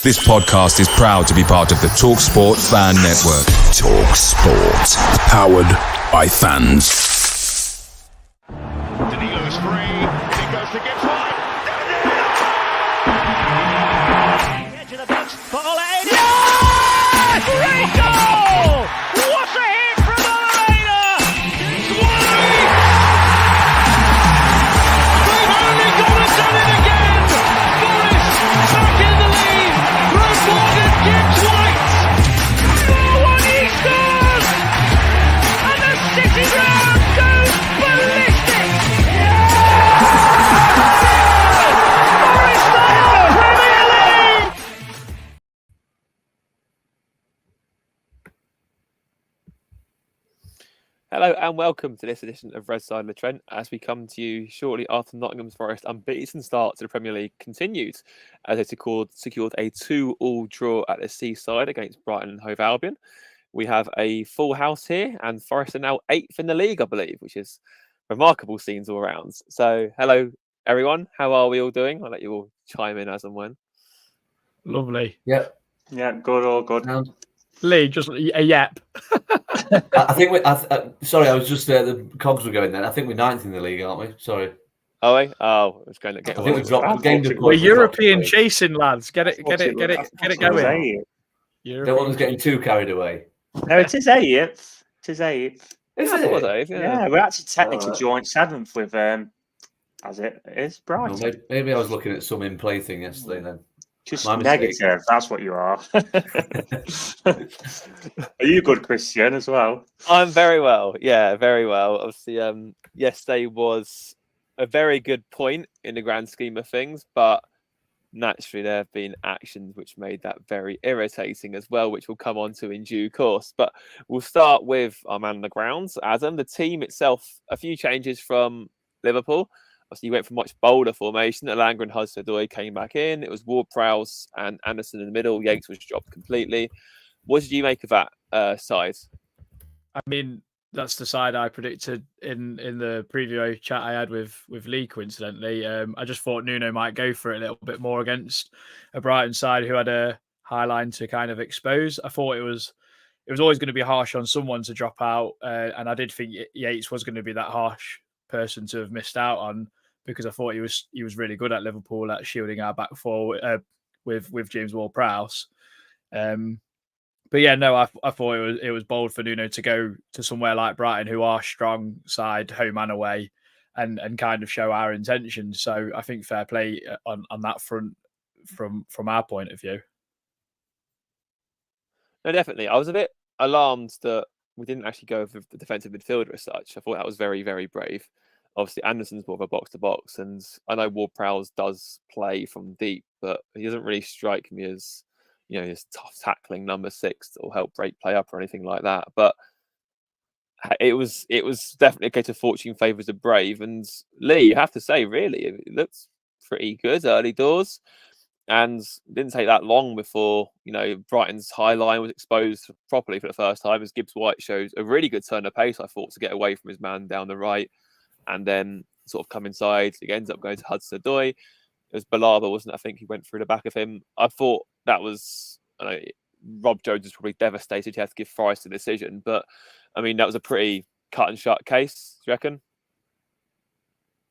This podcast is proud to be part of the TalkSport Fan Network. TalkSport. Powered by fans. Danilo's free. It goes to Gibbs-White. Edge of the box. Yes! Great goal! What a hit from Oliveira! Gibbs-White! They've only gone and done it again! Forest back in the lead from Morgan Gibbs-White! Oh, what he scores! And the City ground goes ballistic! Forest are in the Premier League! Hello and welcome to this edition of Red Side of the Trent as we come to you shortly after Nottingham's Forest unbeaten start to the Premier League continued as they secured a 2-2 draw at the Seaside against Brighton and Hove Albion. We have a full house here and Forest are now 8th in the league, I believe, which is remarkable scenes all around. So hello everyone, how are we all doing? I'll let you all chime in as and when. Lovely. Yep. Yeah, good, all good. Lee, just a yep. I think sorry, I was just the cogs were going then. I think we're 9th in the league, aren't we? Sorry. Oh, we? Oh, it's going to get. I think we dropped. We gained a We're point. European chasing, lads. Get it going. Don't want us getting too carried away. No, it is 8th. It is 8th. Is I thought it? Dave, Yeah, we're actually technically joint 7th with, as it is, Brighton. Well, maybe I was looking at some in-play thing yesterday then. Just My mistake. negative, that's what you are. Are you good, Christian, as well? I'm very well. Yeah, very well. Obviously, yesterday was a very good point in the grand scheme of things, but naturally there have been actions which made that very irritating as well, which we'll come on to in due course. But we'll start with our man on the grounds, Adam. The team itself, a few changes from Liverpool. Obviously, you went for much bolder formation. Alanga and Hudson-Odoi came back in. It was Ward-Prowse and Anderson in the middle. Yates was dropped completely. What did you make of that side? I mean, that's the side I predicted in the preview chat I had with Lee, coincidentally. I just thought Nuno might go for it a little bit more against a Brighton side who had a high line to kind of expose. I thought it was always going to be harsh on someone to drop out, and I did think Yates was going to be that harsh person to have missed out on, because I thought he was really good at Liverpool at shielding our back four with James Ward-Prowse. But yeah, no, I thought it was bold for Nuno to go to somewhere like Brighton, who are strong side, home and away, and kind of show our intentions. So I think fair play on that front from our point of view. No, definitely. I was a bit alarmed that we didn't actually go for the defensive midfielder as such. I thought that was very, very brave. Obviously, Anderson's more of a box-to-box, and I know Ward-Prowse does play from deep, but he doesn't really strike me as, his tough tackling number 6 that will help break play up or anything like that. But it was definitely a case of fortune favours the brave. And Lee, you have to say, really, it looks pretty good early doors. And it didn't take that long before, Brighton's high line was exposed properly for the first time, as Gibbs-White shows a really good turn of pace, I thought, to get away from his man down the right and then sort of come inside. He ends up going to Hudson-Odoi. It was Balaba, wasn't it? I think he went through the back of him. I thought that was... Rob Jones was probably devastated he had to give Forest a decision, but, that was a pretty cut-and-shut case, do you reckon?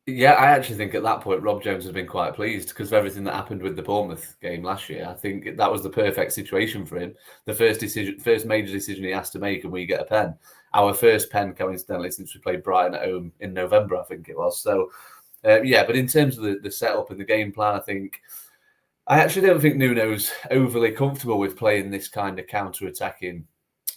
Yeah, I actually think at that point Rob Jones has been quite pleased because of everything that happened with the Bournemouth game last year. I think that was the perfect situation for him. The first major decision he has to make, and we get a pen. Our first pen, coincidentally, since we played Brighton at home in November, I think it was. So, but in terms of the setup and the game plan, I actually don't think Nuno's overly comfortable with playing this kind of counter-attacking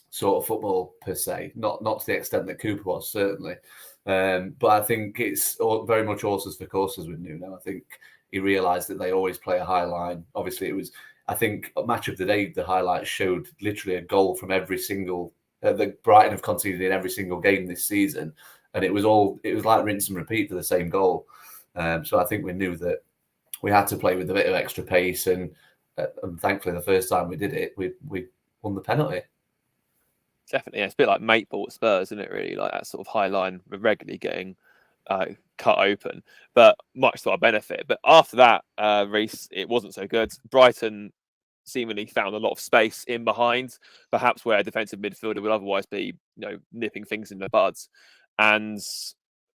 sort of football per se. Not to the extent that Cooper was, certainly. But I think it's very much horses for courses with Nuno. I think he realised that they always play a high line. Obviously, it was, I think, match of the day, the highlights showed literally a goal from every single, that Brighton have conceded in every single game this season. And it was like rinse and repeat for the same goal. So I think we knew that we had to play with a bit of extra pace. And thankfully, the first time we did it, we won the penalty. Definitely, yeah. It's a bit like mate ball at Spurs, isn't it? Really, like that sort of high line regularly getting cut open, but much to our benefit. But after that, Reece, it wasn't so good. Brighton seemingly found a lot of space in behind, perhaps where a defensive midfielder would otherwise be, nipping things in the buds. And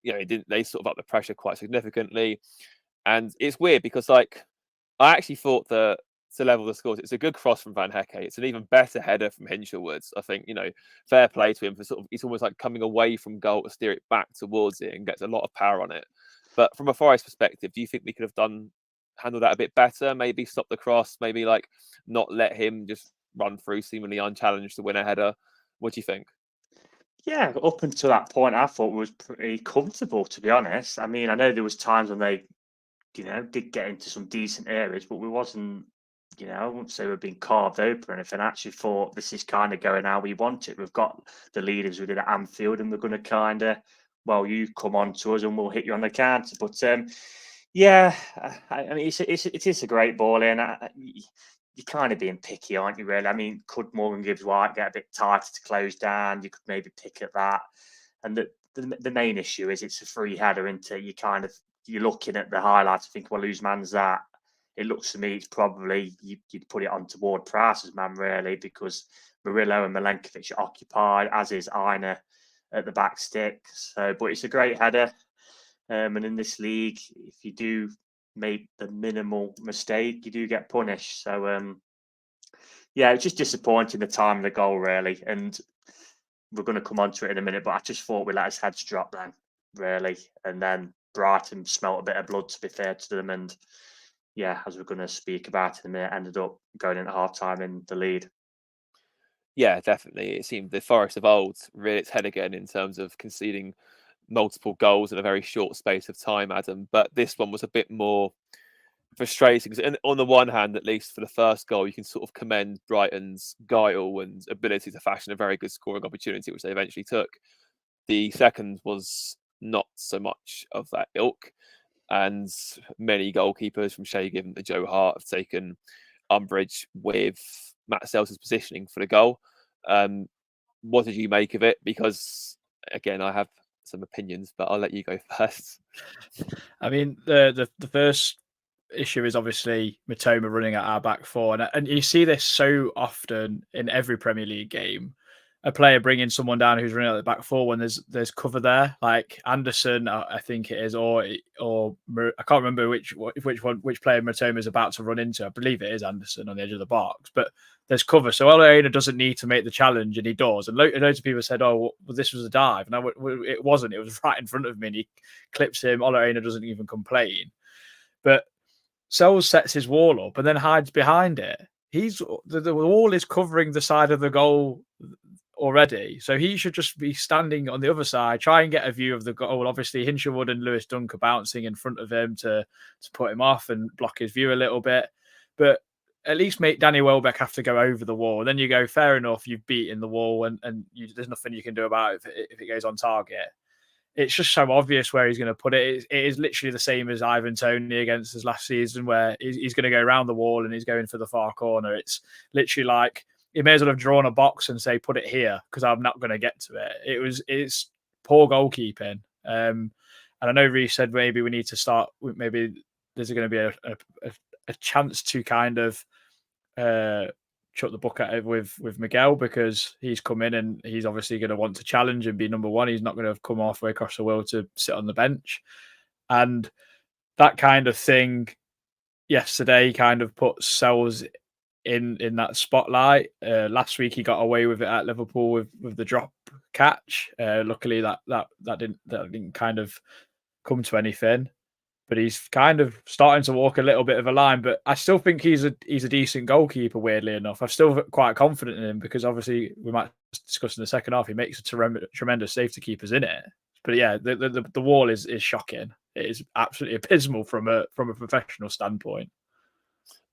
they sort of up the pressure quite significantly. And it's weird because, like, I actually thought that to level the scores, it's a good cross from Van Hecke. It's an even better header from Hinshelwood. I think, fair play to him for he's almost like coming away from goal to steer it back towards it and gets a lot of power on it. But from a Forest perspective, do you think we could have handled that a bit better? Maybe stop the cross, maybe like not let him just run through seemingly unchallenged to win a header. What do you think? Yeah, up until that point, I thought we was pretty comfortable, to be honest. I mean, I know there was times when they, did get into some decent areas, but we wasn't, I wouldn't say we're being carved open or anything. I actually thought this is kind of going how we want it. We've got the leaders we did at Anfield, and we're going to kind of, well, you come on to us and we'll hit you on the counter. But yeah, I mean, it is a great ball in. You're kind of being picky, aren't you, really? I mean, could Morgan Gibbs-White get a bit tighter to close down? You could maybe pick at that. And the main issue is it's a free header, isn't it? You're looking at the highlights and think, well, whose man's that? It looks to me it's probably you'd put it on toward Price's man, really, because Murillo and Milenkovic are occupied, as is Aina at the back stick. So, but it's a great header. And in this league, if you do make the minimal mistake, you do get punished. So, yeah, it's just disappointing the time of the goal, really. And we're going to come on to it in a minute, but I just thought we let his heads drop then, really. And then Brighton smelt a bit of blood, to be fair to them. And yeah, as we're going to speak about in a minute, ended up going into half-time in the lead. Yeah, definitely. It seemed the Forest of old reared its head again in terms of conceding multiple goals in a very short space of time, Adam. But this one was a bit more frustrating because, on the one hand, at least for the first goal, you can sort of commend Brighton's guile and ability to fashion a very good scoring opportunity, which they eventually took. The second was not so much of that ilk, and many goalkeepers from Shay Given to Joe Hart have taken umbrage with Matt Sells' positioning for the goal. What did you make of it? Because, again, I have some opinions, but I'll let you go first. I mean, the first issue is obviously Mitoma running at our back four, and you see this so often in every Premier League game. A player bringing someone down who's running at the back four when there's cover there, like Anderson, I think it is, or I can't remember which player Mitoma is about to run into. I believe it is Anderson on the edge of the box, but there's cover, so Olaina doesn't need to make the challenge, and he does. And loads of people said, "Oh, well, this was a dive," and it wasn't. It was right in front of me, and he clips him. Olaina doesn't even complain, but Sells sets his wall up and then hides behind it. The wall is covering the side of the goal already, so he should just be standing on the other side, try and get a view of the goal. Obviously, Hinshelwood and Lewis Dunk are bouncing in front of him to put him off and block his view a little bit, but at least make Danny Welbeck have to go over the wall. Then you go, fair enough, you've beaten the wall, and there's nothing you can do about it if it goes on target. It's just so obvious where he's going to put it. It is literally the same as Ivan Toney against us last season, where he's going to go around the wall and he's going for the far corner. It's literally like, he may as well have drawn a box and say, put it here, because I'm not going to get to it. It's poor goalkeeping. And I know Reece said maybe we need to start, maybe there's going to be a chance to kind of chuck the bucket at it with Miguel, because he's come in and he's obviously going to want to challenge and be number one. He's not going to have come halfway across the world to sit on the bench. And that kind of thing yesterday kind of put Sells in that spotlight. Last week he got away with it at Liverpool with the drop catch. Luckily that didn't kind of come to anything. But he's kind of starting to walk a little bit of a line. But I still think he's a decent goalkeeper, weirdly enough. I'm still quite confident in him, because obviously we might discuss in the second half, he makes a tremendous save to keep us in it. But yeah, the wall is shocking. It is absolutely abysmal from a professional standpoint.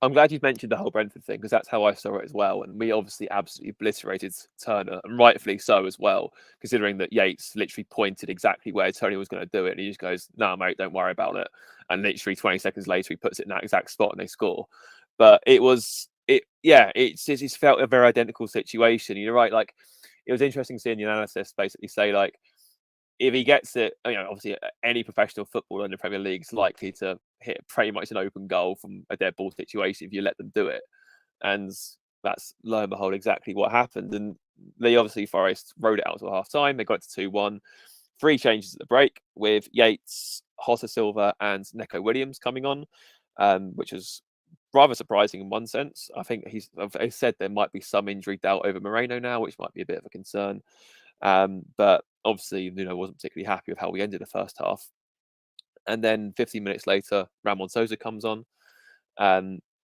I'm glad you've mentioned the whole Brentford thing, because that's how I saw it as well. And we obviously absolutely obliterated Turner, and rightfully so as well, considering that Yates literally pointed exactly where Tony was going to do it. And he just goes, "No, mate, don't worry about it." And literally 20 seconds later, he puts it in that exact spot and they score. But it's felt a very identical situation. You're right. Like, it was interesting seeing the analysis basically say, like, if he gets it, obviously any professional footballer in the Premier League is likely to hit pretty much an open goal from a dead ball situation if you let them do it. And that's, lo and behold, exactly what happened. And they obviously, Forest rode it out to half time. They got it to 2-1. 3 changes at the break with Yates, Jota Silva, and Neco Williams coming on, which was rather surprising in one sense. I think they said there might be some injury doubt over Moreno now, which might be a bit of a concern. But obviously, Nuno wasn't particularly happy with how we ended the first half. And then 15 minutes later, Ramon Sosa comes on.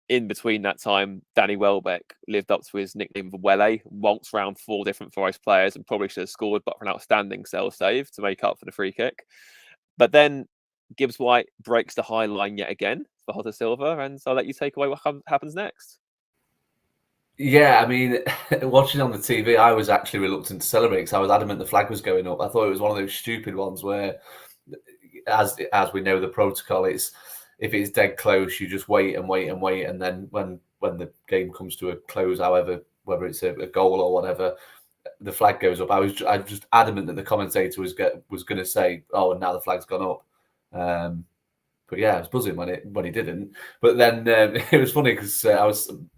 In between that time, Danny Welbeck lived up to his nickname of Wele, waltzed around 4 different Forest players and probably should have scored, but for an outstanding self-save to make up for the free kick. But then Gibbs-White breaks the high line yet again for Jota Silva, and so I'll let you take away what happens next. Yeah, I mean, watching on the TV, I was actually reluctant to celebrate because I was adamant the flag was going up. I thought it was one of those stupid ones where, as we know, the protocol is, if it's dead close, you just wait and wait and wait, and then when the game comes to a close, however, whether it's a goal or whatever, the flag goes up. I was just adamant that the commentator was going to say, "Oh, and now the flag's gone up." But yeah, I was buzzing when he didn't. But then it was funny because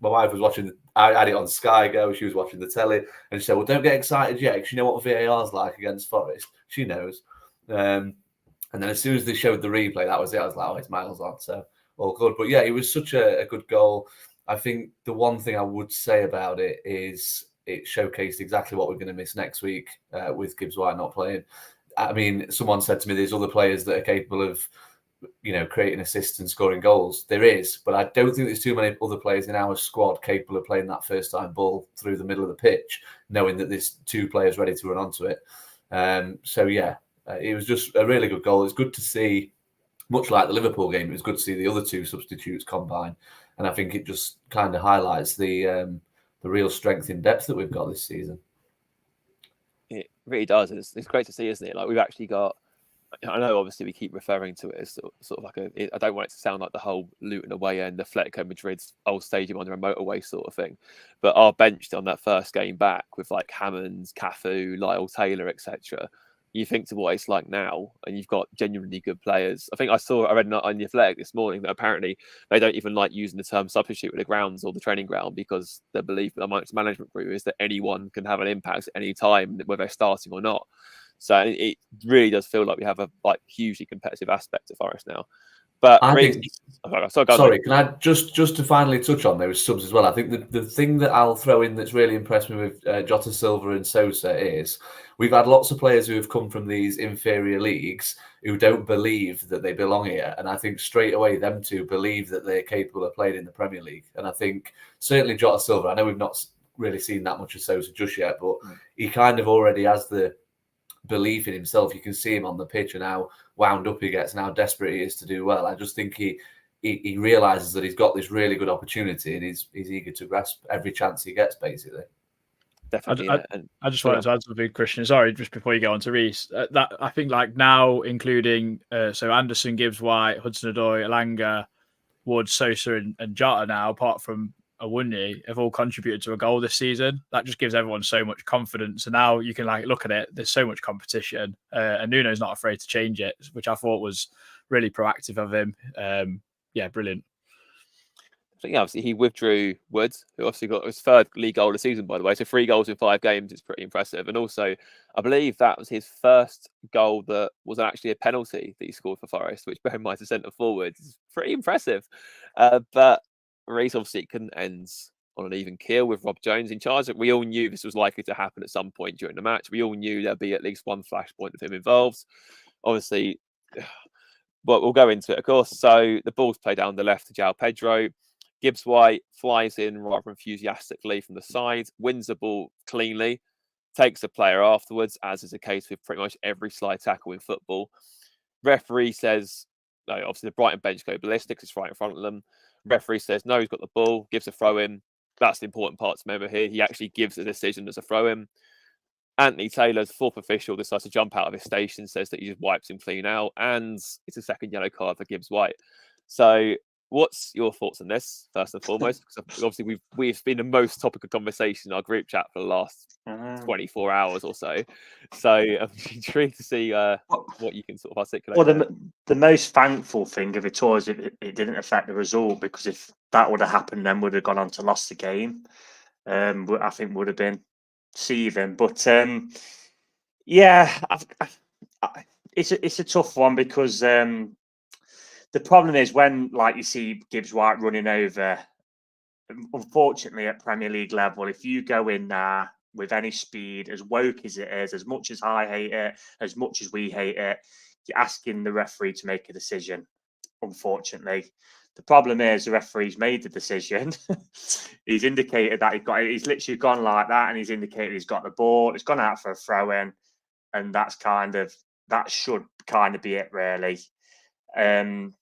my wife was watching. I had it on Sky Go. She was watching the telly, and she said, "Well, don't get excited yet, because you know what VAR's like against Forest." She knows. And then as soon as they showed the replay, that was it. I was like, "Oh, it's miles on." So all good. But yeah, it was such a good goal. I think the one thing I would say about it is it showcased exactly what we're going to miss next week with Gibbs-White not playing. I mean, someone said to me, "There's other players that are capable of, creating assists and scoring goals." There is, but I don't think there's too many other players in our squad capable of playing that first-time ball through the middle of the pitch, knowing that there's 2 players ready to run onto it. So yeah, it was just a really good goal. It's good to see, much like the Liverpool game, it was good to see the other 2 substitutes combine, and I think it just kind of highlights the real strength in depth that we've got this season. It really does. It's great to see, isn't it? Like, we've actually got. I know, obviously, we keep referring to it as sort of like I don't want it to sound like the whole Luton away end, the Atletico Madrid's old stadium under a motorway sort of thing. But our bench on that first game back with like Hammond, Cafu, Lyle Taylor, etc. You think to what it's like now, and you've got genuinely good players. I read on the Athletic this morning that apparently they don't even like using the term substitute with the grounds or the training ground, because their belief amongst the management group is that anyone can have an impact at any time, whether they're starting or not. So it really does feel like we have a hugely competitive aspect of Forest now. But sorry, can I just to finally touch on those subs as well? I think the thing that I'll throw in that's really impressed me with Jota Silva and Sosa is we've had lots of players who have come from these inferior leagues who don't believe that they belong here, and I think straight away them 2 believe that they're capable of playing in the Premier League. And I think certainly Jota Silva, I know we've not really seen that much of Sosa just yet, but he kind of already has the belief in himself. You can see him on the pitch and how wound up he gets and how desperate he is to do well. I just think he realizes that he's got this really good opportunity, and he's eager to grasp every chance he gets, basically. Definitely. I just wanted to add something, Christian. Sorry, just before you go on to Reece, that I think now including so Anderson, Gibbs-White, Hudson-Odoi, Elanga, Wood, Sosa, and Jota now, apart from Awunyi, have all contributed to a goal this season. That just gives everyone so much confidence. And now you can look at it, there's so much competition, and Nuno's not afraid to change it, which I thought was really proactive of him. Yeah, brilliant. I think obviously he withdrew Woods, who obviously got his 3rd league goal of the season, by the way. So 3 goals in 5 games is pretty impressive. And also, I believe that was his first goal that was actually a penalty that he scored for Forest, which, bear in mind, as centre forward, is pretty impressive. But Reece obviously couldn't end on an even keel with Rob Jones in charge. We all knew this was likely to happen at some point during the match. We all knew there'd be at least one flashpoint of him involved. Obviously, but we'll go into it, of course. So the ball's played down the left to João Pedro. Gibbs-White flies in rather enthusiastically from the side, wins the ball cleanly, takes the player afterwards, as is the case with pretty much every slide tackle in football. Referee says, no, obviously the Brighton bench go ballistic, it's right in front of them. Referee says, no, he's got the ball, gives a throw in. That's the important part to remember here. He actually gives a decision as a throw in. Anthony Taylor's 4th official decides to jump out of his station, says that he just wipes him clean out, and it's a 2nd yellow card for Gibbs-White. So what's your thoughts on this, first and foremost? Because obviously we've been the most topic of conversation in our group chat for the last 24 hours or so. So I'm intrigued to see what you can sort of articulate. Well, the most thankful thing of it all is it didn't affect the result, because if that would have happened, then would have gone on to lost the game. I think would have been seething. But yeah, it's a tough one because the problem is when, like, you see Gibbs-White running over. Unfortunately, at Premier League level, if you go in there with any speed, as woke as it is, as much as I hate it, as much as we hate it, you're asking the referee to make a decision. Unfortunately, the problem is the referee's made the decision. He's indicated that he's literally gone like that, and he's indicated he's got the ball. It's gone out for a throw in, and that should kind of be it, really. Can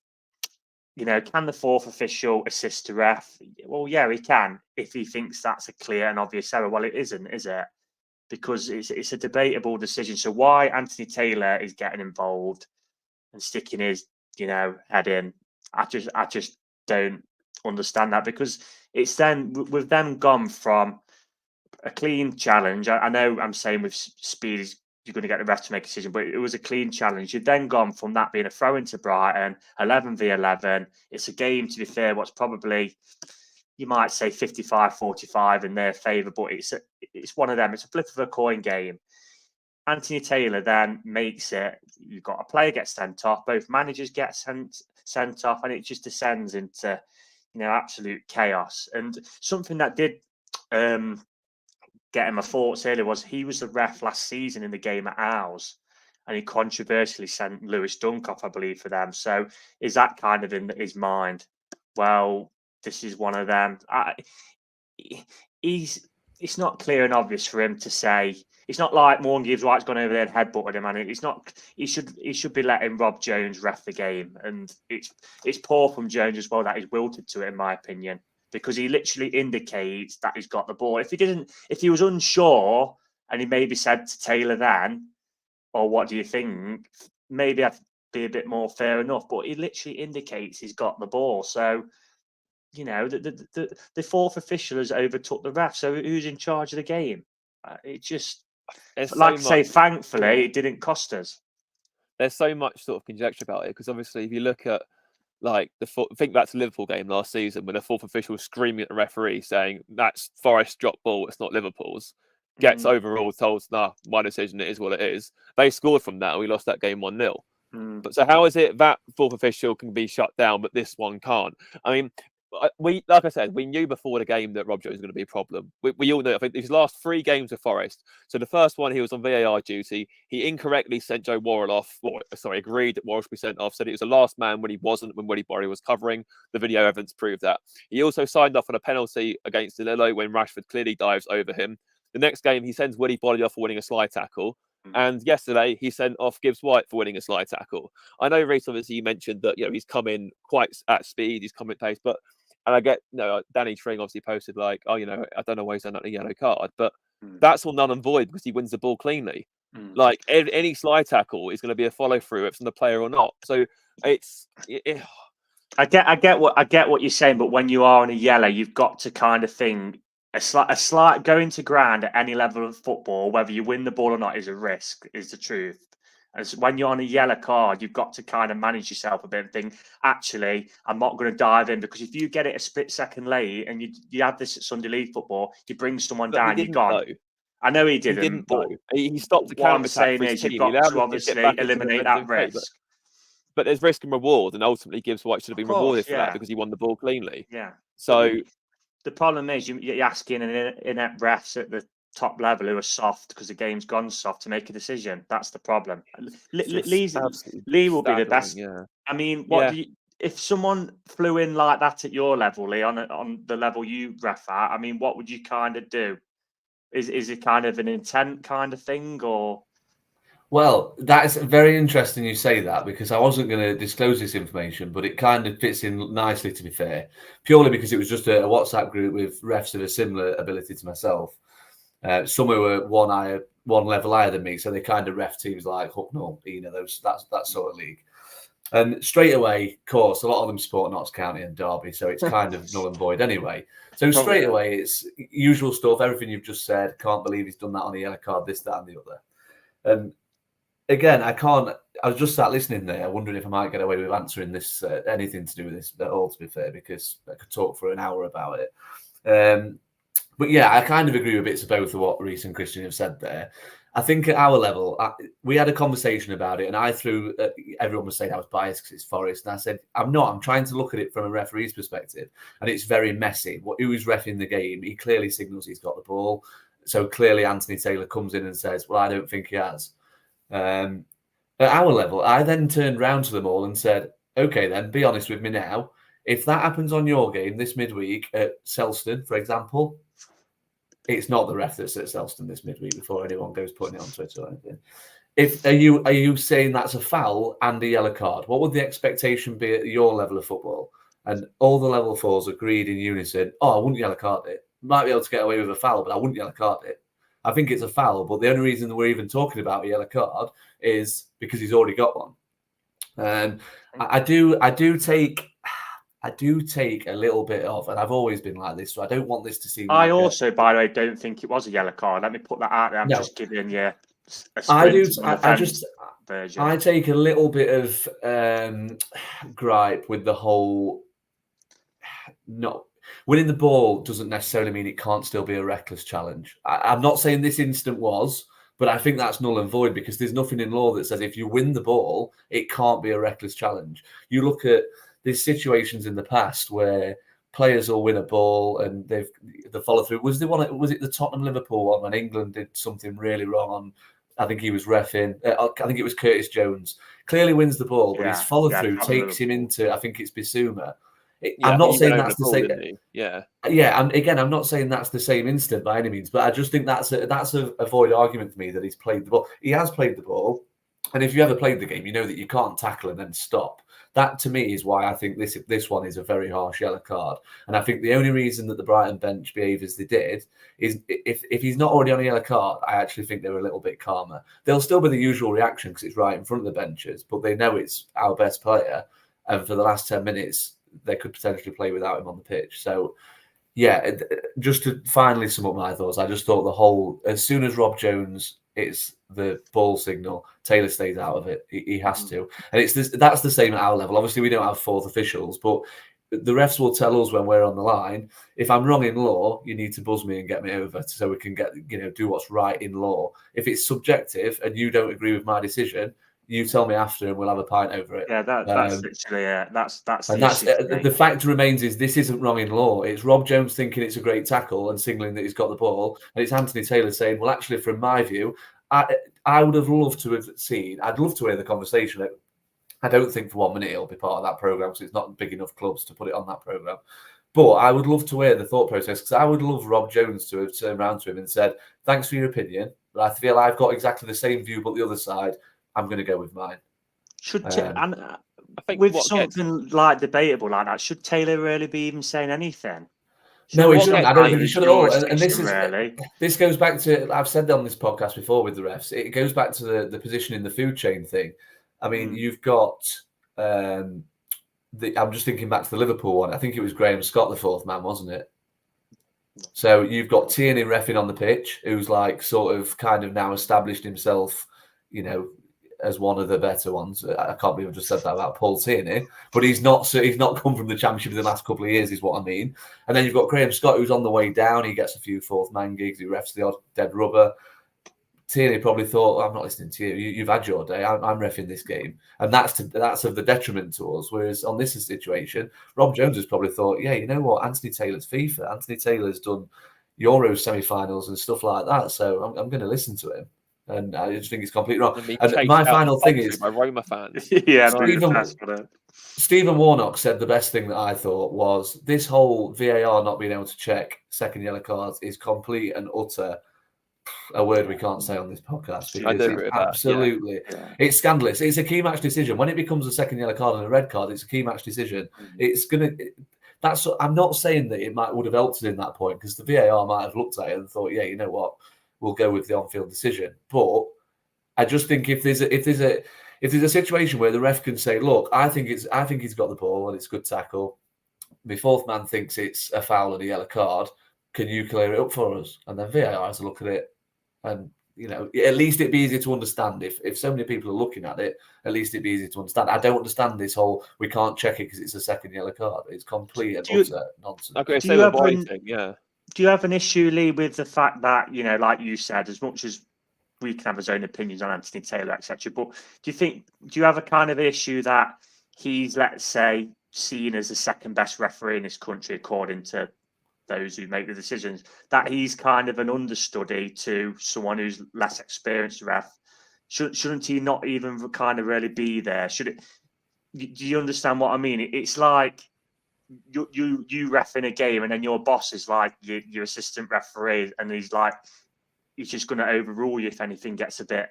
the fourth official assist the ref? Well, yeah, he can if he thinks that's a clear and obvious error. Well, it isn't, is it? Because it's a debatable decision. So why Anthony Taylor is getting involved and sticking his head in? I just don't understand that, because it's then with them gone from a clean challenge. I know I'm saying with speed you're going to get the ref to make a decision, but it was a clean challenge. You've then gone from that being a throw into Brighton, 11v11. It's a game, to be fair, what's probably, you might say 55-45 in their favour, but it's one of them. It's a flip of a coin game. Anthony Taylor then makes it. You've got a player gets sent off, both managers get sent off, and it just descends into absolute chaos. And something that did get him my thoughts earlier was he was the ref last season in the game at Owls, and he controversially sent Lewis Dunk off, I believe, for them. So is that kind of in his mind? Well, this is one of them. It's not clear and obvious for him to say. It's not like Morgan Gibbs-White's gone over there and headbutted him, and it's not. He should be letting Rob Jones ref the game, and it's poor from Jones as well that he's wilted to it, in my opinion, because he literally indicates that he's got the ball. If he was unsure and he maybe said to Taylor then, "Or what do you think?" maybe I'd be a bit more fair enough. But he literally indicates he's got the ball. So, the fourth official has overtook the ref. So who's in charge of the game? It just, thankfully, it didn't cost us. There's so much sort of conjecture about it, because obviously if you look at, like, think back to the Liverpool game last season when the fourth official was screaming at the referee saying that's Forest's drop ball, it's not Liverpool's, gets overruled, told, nah, my decision, it is what it is. They scored from that, and we lost that game 1-0. But so how is it that fourth official can be shut down but this one can't? I mean, like I said, we knew before the game that Rob Jones was going to be a problem. We all know. I think his last 3 games with Forest. So the first one, he was on VAR duty. He incorrectly sent Joe Worrell off. Agreed that Worrell should be sent off. Said he was the last man when he wasn't, when Willy Borry was covering. The video evidence proved that. He also signed off on a penalty against Danilo when Rashford clearly dives over him. The next game, he sends Willy Borry off for winning a slide tackle. And yesterday, he sent off Gibbs-White for winning a slide tackle. I know, Reece, obviously, you mentioned that he's come in quite at speed, he's come at pace, but. And I get, Danny Tring obviously posted like, I don't know why he's done a yellow card, but that's all null and void because he wins the ball cleanly. Like any slide tackle is going to be a follow through, if it's on the player or not. So it's. I get what you're saying, but when you are on a yellow, you've got to kind of think a slight going to ground at any level of football, whether you win the ball or not, is a risk. Is the truth. And so when you're on a yellow card, you've got to kind of manage yourself a bit and think, actually, I'm not going to dive in, because if you get it a split second late and you have this at Sunday League football, you bring someone down, you're gone. I know he didn't. But he stopped the counter. What I'm saying is you've got to obviously eliminate that risk. But there's risk and reward, and ultimately Gibbs-White should have been rewarded for that because he won the ball cleanly. Yeah. So the problem is you're asking inept refs at the top level who are soft because the game's gone soft to make a decision. That's the problem. Lee will be the best. Yeah. I mean, if someone flew in like that at your level, Lee, on the level you ref at, I mean, what would you kind of do? Is it kind of an intent kind of thing, or? Well, that's very interesting you say that, because I wasn't going to disclose this information, but it kind of fits in nicely, to be fair, purely because it was just a WhatsApp group with refs of a similar ability to myself. Some who were one level higher than me, so they kind of ref teams like Hucknall, that sort of league. And straight away, of course, a lot of them support Notts County and Derby, so it's kind of null and void anyway. So straight away, it's usual stuff, everything you've just said. Can't believe he's done that on a yellow card, this, that, and the other. again, I can't. I was just sat listening there, wondering if I might get away with answering this, anything to do with this at all, to be fair, because I could talk for an hour about it. But yeah, I kind of agree with bits of both of what Reece and Christian have said there. I think at our level, we had a conversation about it, and I threw, everyone was saying I was biased because it's Forest, and I said, I'm not. I'm trying to look at it from a referee's perspective, and it's very messy. Who's reffing the game? He clearly signals he's got the ball. So clearly Anthony Taylor comes in and says, well, I don't think he has. At our level, I then turned round to them all and said, okay, then, be honest with me now. If that happens on your game this midweek at Selston, for example, it's not the ref that's at Selston this midweek before anyone goes putting it on Twitter or anything. Are you saying that's a foul and a yellow card? What would the expectation be at your level of football? And all the level fours agreed in unison, I wouldn't yellow card it. Might be able to get away with a foul, but I wouldn't yellow card it. I think it's a foul, but the only reason that we're even talking about a yellow card is because he's already got one. I do take a little bit of, and I've always been like this, so I don't want this to seem. I also, by the way, don't think it was a yellow card. Let me put that out there. I'm just giving you a version. I take a little bit of gripe with the whole. No, winning the ball doesn't necessarily mean it can't still be a reckless challenge. I'm not saying this instant was, but I think that's null and void because there's nothing in law that says if you win the ball, it can't be a reckless challenge. You look at these situations in the past where players will win a ball and the follow through. Was it the Tottenham-Liverpool one when England did something really wrong on? I think he was reffing. I think it was Curtis Jones. Clearly wins the ball, but his follow through takes him into. I think it's Bissouma. I'm not saying that's the same. I'm not saying that's the same instant by any means, but I just think that's a void argument for me that he's played the ball. He has played the ball, and if you ever played the game, you know that you can't tackle and then stop. That to me is why I think this one is a very harsh yellow card. And I think the only reason that the Brighton bench behave as they did is if he's not already on a yellow card, I actually think they're a little bit calmer. There'll still be the usual reaction because it's right in front of the benches, but they know it's our best player, and for the last 10 minutes they could potentially play without him on the pitch. So, yeah, just to finally sum up my thoughts, I just thought as soon as Rob Jones hits the ball signal, Taylor stays out of it. He has to. And that's the same at our level. Obviously, we don't have fourth officials, but the refs will tell us when we're on the line. If I'm wrong in law, you need to buzz me and get me over so we can do what's right in law. If it's subjective and you don't agree with my decision, you tell me after and we'll have a pint over it. Yeah, that's literally that's the fact remains is this isn't wrong in law. It's Rob Jones thinking it's a great tackle and signaling that he's got the ball, and it's Anthony Taylor saying, well, actually, from my view, I would have loved to have seen. I'd love to hear the conversation. I don't think for 1 minute it'll be part of that program because it's not big enough clubs to put it on that program. But I would love to hear the thought process because I would love Rob Jones to have turned around to him and said, thanks for your opinion, but I feel I've got exactly the same view, but the other side, I'm going to go with mine. I think with something like debatable like that, should Taylor really be even saying anything? No, he shouldn't. I don't think he should at all. And this goes back to, I've said that on this podcast before with the refs. It goes back to the position in the food chain thing. I mean, you've got I'm just thinking back to the Liverpool one. I think it was Graham Scott, the fourth man, wasn't it? So you've got Tierney reffing on the pitch, who's like sort of kind of now established himself, as one of the better ones. I can't believe I just said that about Paul Tierney, but he's not come from the Championship in the last couple of years, is what I mean. And then you've got Graham Scott, who's on the way down. He gets a few fourth man gigs. He refs the odd dead rubber. Tierney probably thought, I'm not listening to you. You've had your day. I'm reffing this game, and that's of the detriment to us. Whereas on this situation, Rob Jones has probably thought, yeah, you know what, Anthony Taylor's FIFA. Anthony Taylor's done Euros semi-finals and stuff like that, so I'm going to listen to him. And I just think it's completely wrong. And my final thing is, my Roma fans. Stephen Warnock said the best thing that I thought was this whole VAR not being able to check second yellow cards is complete and utter. A word we can't say on this podcast because absolutely, it's scandalous. It's a key match decision. When it becomes a second yellow card and a red card, it's a key match decision. I'm not saying that it would have helped us in that point because the VAR might have looked at it and thought, yeah, you know what, we'll go with the on-field decision. But I just think if there's a situation where the ref can say, look, I think he's got the ball and it's a good tackle. My fourth man thinks it's a foul and a yellow card. Can you clear it up for us? And then VAR has a look at it and at least it'd be easy to understand. If so many people are looking at it, at least it'd be easy to understand. I don't understand this whole we can't check it because it's a second yellow card. It's complete and utter nonsense. Okay, do you have an issue, Lee, with the fact that, like you said, as much as we can have his own opinions on Anthony Taylor, etc., but do you have a kind of issue that he's, let's say, seen as the second best referee in this country according to those who make the decisions, that he's kind of an understudy to someone who's less experienced ref? Shouldn't he not even kind of really be there? Do you understand what I mean? It's like you ref in a game, and then your boss is like your assistant referee, and he's just going to overrule you if anything gets a bit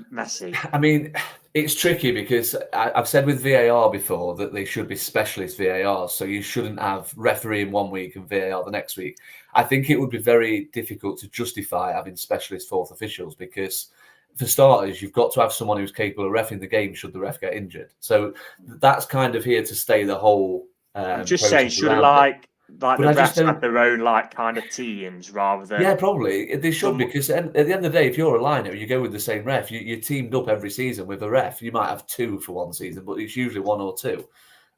messy. I mean, it's tricky because I've said with VAR before that they should be specialist VARs, so you shouldn't have referee in 1 week and VAR the next week. I think it would be very difficult to justify having specialist fourth officials because, for starters, you've got to have someone who's capable of reffing the game should the ref get injured. So that's kind of here to stay the whole. I'm just saying, should the refs have their own kind of teams rather than... Yeah, probably. They should, because at the end of the day, if you're a liner, you go with the same ref. You're teamed up every season with a ref. You might have two for one season, but it's usually one or two.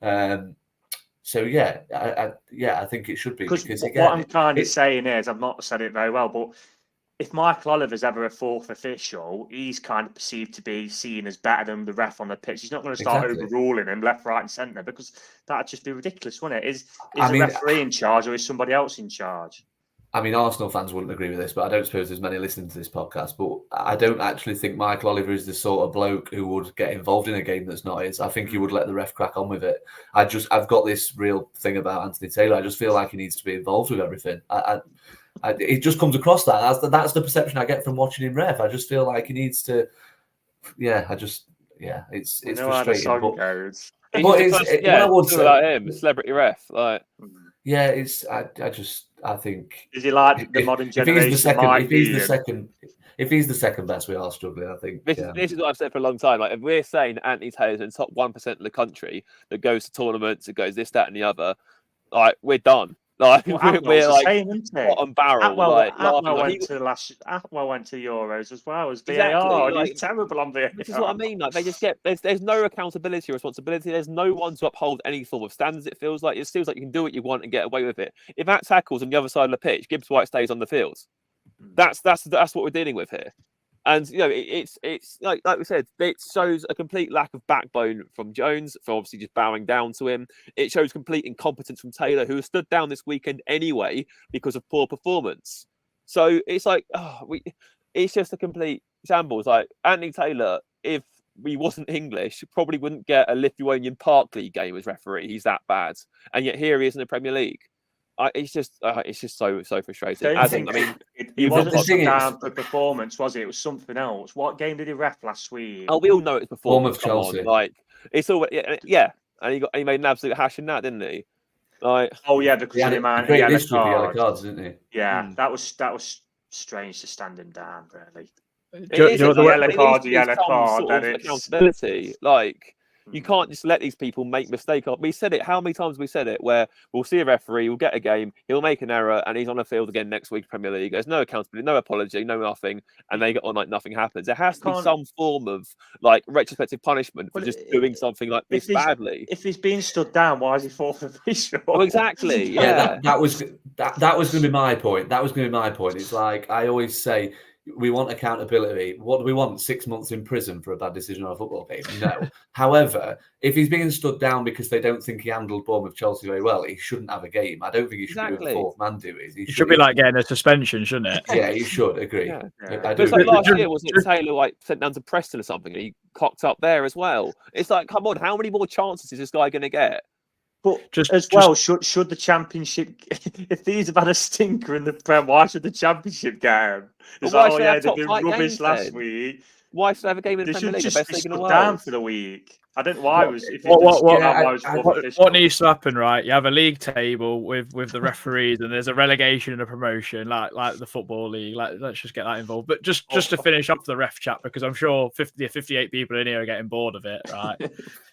So, yeah, I think it should be. Because again, what I'm kind of saying is, I've not said it very well, but if Michael Oliver's ever a fourth official, he's kind of perceived to be seen as better than the ref on the pitch. He's not going to start overruling him left, right, and centre because that'd just be ridiculous, wouldn't it? Is the referee in charge or is somebody else in charge? I mean, Arsenal fans wouldn't agree with this, but I don't suppose there's many listening to this podcast. But I don't actually think Michael Oliver is the sort of bloke who would get involved in a game that's not his. I think he would let the ref crack on with it. I've got this real thing about Anthony Taylor. I just feel like he needs to be involved with everything. It just comes across that's the perception I get from watching him ref. I just feel like he needs to. It's frustrating. I would say about him, celebrity ref, like. Yeah, I think. Is he like the modern generation? If he's the second best, we are struggling. I think this is what I've said for a long time. Like, if we're saying Anthony Taylor's in the top 1% of the country that goes to tournaments, it goes this, that, and the other, like we're done. Like we're like bottom barrel. Atwell went to Euros as well as VAR. He's terrible on VAR. This is what I mean. Like they just get there's no accountability or responsibility. There's no one to uphold any form of standards. It feels like you can do what you want and get away with it. If that tackles on the other side of the pitch, Gibbs-White stays on the field. That's what we're dealing with here. And it's like we said, it shows a complete lack of backbone from Jones for obviously just bowing down to him. It shows complete incompetence from Taylor, who has stood down this weekend anyway because of poor performance. So it's like, it's just a complete shambles. Like Anthony Taylor, if he wasn't English, probably wouldn't get a Lithuanian Park League game as referee. He's that bad, and yet here he is in the Premier League. It's just so frustrating. He wasn't shut down for performance, was it? It was something else. What game did he ref last week? Oh, we all know it's performance. Chelsea. Like it's all yeah, and he made an absolute hash in that, didn't he? Like because he had a great history of yellow cards, didn't he? Yeah, that was strange to stand him down. Really, the yellow card. Sort of accountability, like. You can't just let these people make mistakes. We said it. How many times have we said it? Where we'll see a referee, we'll get a game, he'll make an error, and he's on the field again next week. Premier League. There's no accountability, no apology, no nothing, and they get on like nothing happens. There has to be some form of like retrospective punishment for just doing something like this badly. If he's being stood down, why is he fourth official? Well, exactly. Yeah, that was going to be my point. It's like I always say. We want accountability. What do we want? 6 months in prison for a bad decision on a football game? No. However, if he's being stood down because they don't think he handled Bournemouth Chelsea very well, he shouldn't have a game. I don't think he should be a fourth man do it. He should be like getting a suspension, shouldn't it? Yeah, he should. Agree. Yeah. I do. It's like last year, wasn't it? Taylor sent down to Preston or something, and he cocked up there as well. It's like, come on, how many more chances is this guy going to get? But should the Championship, if these have had a stinker in the Prem, why should the Championship get him? It's like, they've been rubbish last week. Why should they have a game in the Premier League? They should just be down for the week. I don't know why it was. What needs to happen, right? You have a league table with the referees, and there's a relegation and a promotion, like the football league. Like, let's just get that involved. But just to finish off the ref chat, because I'm sure 58 people in here are getting bored of it, right?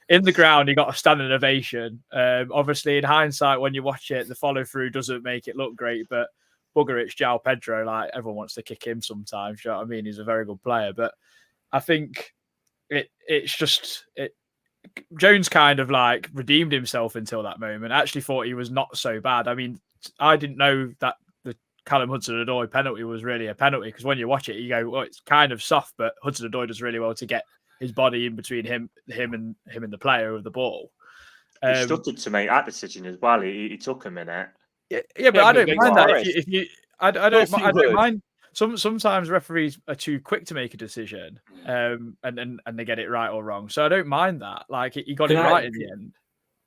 In the ground, you got a standing ovation. Obviously, in hindsight, when you watch it, the follow through doesn't make it look great. But bugger it's João Pedro. Like, everyone wants to kick him sometimes. You know what I mean? He's a very good player, but I think it's just Jones kind of like redeemed himself until that moment. I actually thought he was not so bad. I mean, I didn't know that the Callum Hudson-Odoi penalty was really a penalty, because when you watch it, you go, well, it's kind of soft, but Hudson-Odoi does really well to get his body in between him and the player with the ball. He stuttered to make that decision as well. He took a minute. Yeah, but I don't mind that. I don't mind. Sometimes referees are too quick to make a decision, and they get it right or wrong. So I don't mind that. Like, he got it right in the end.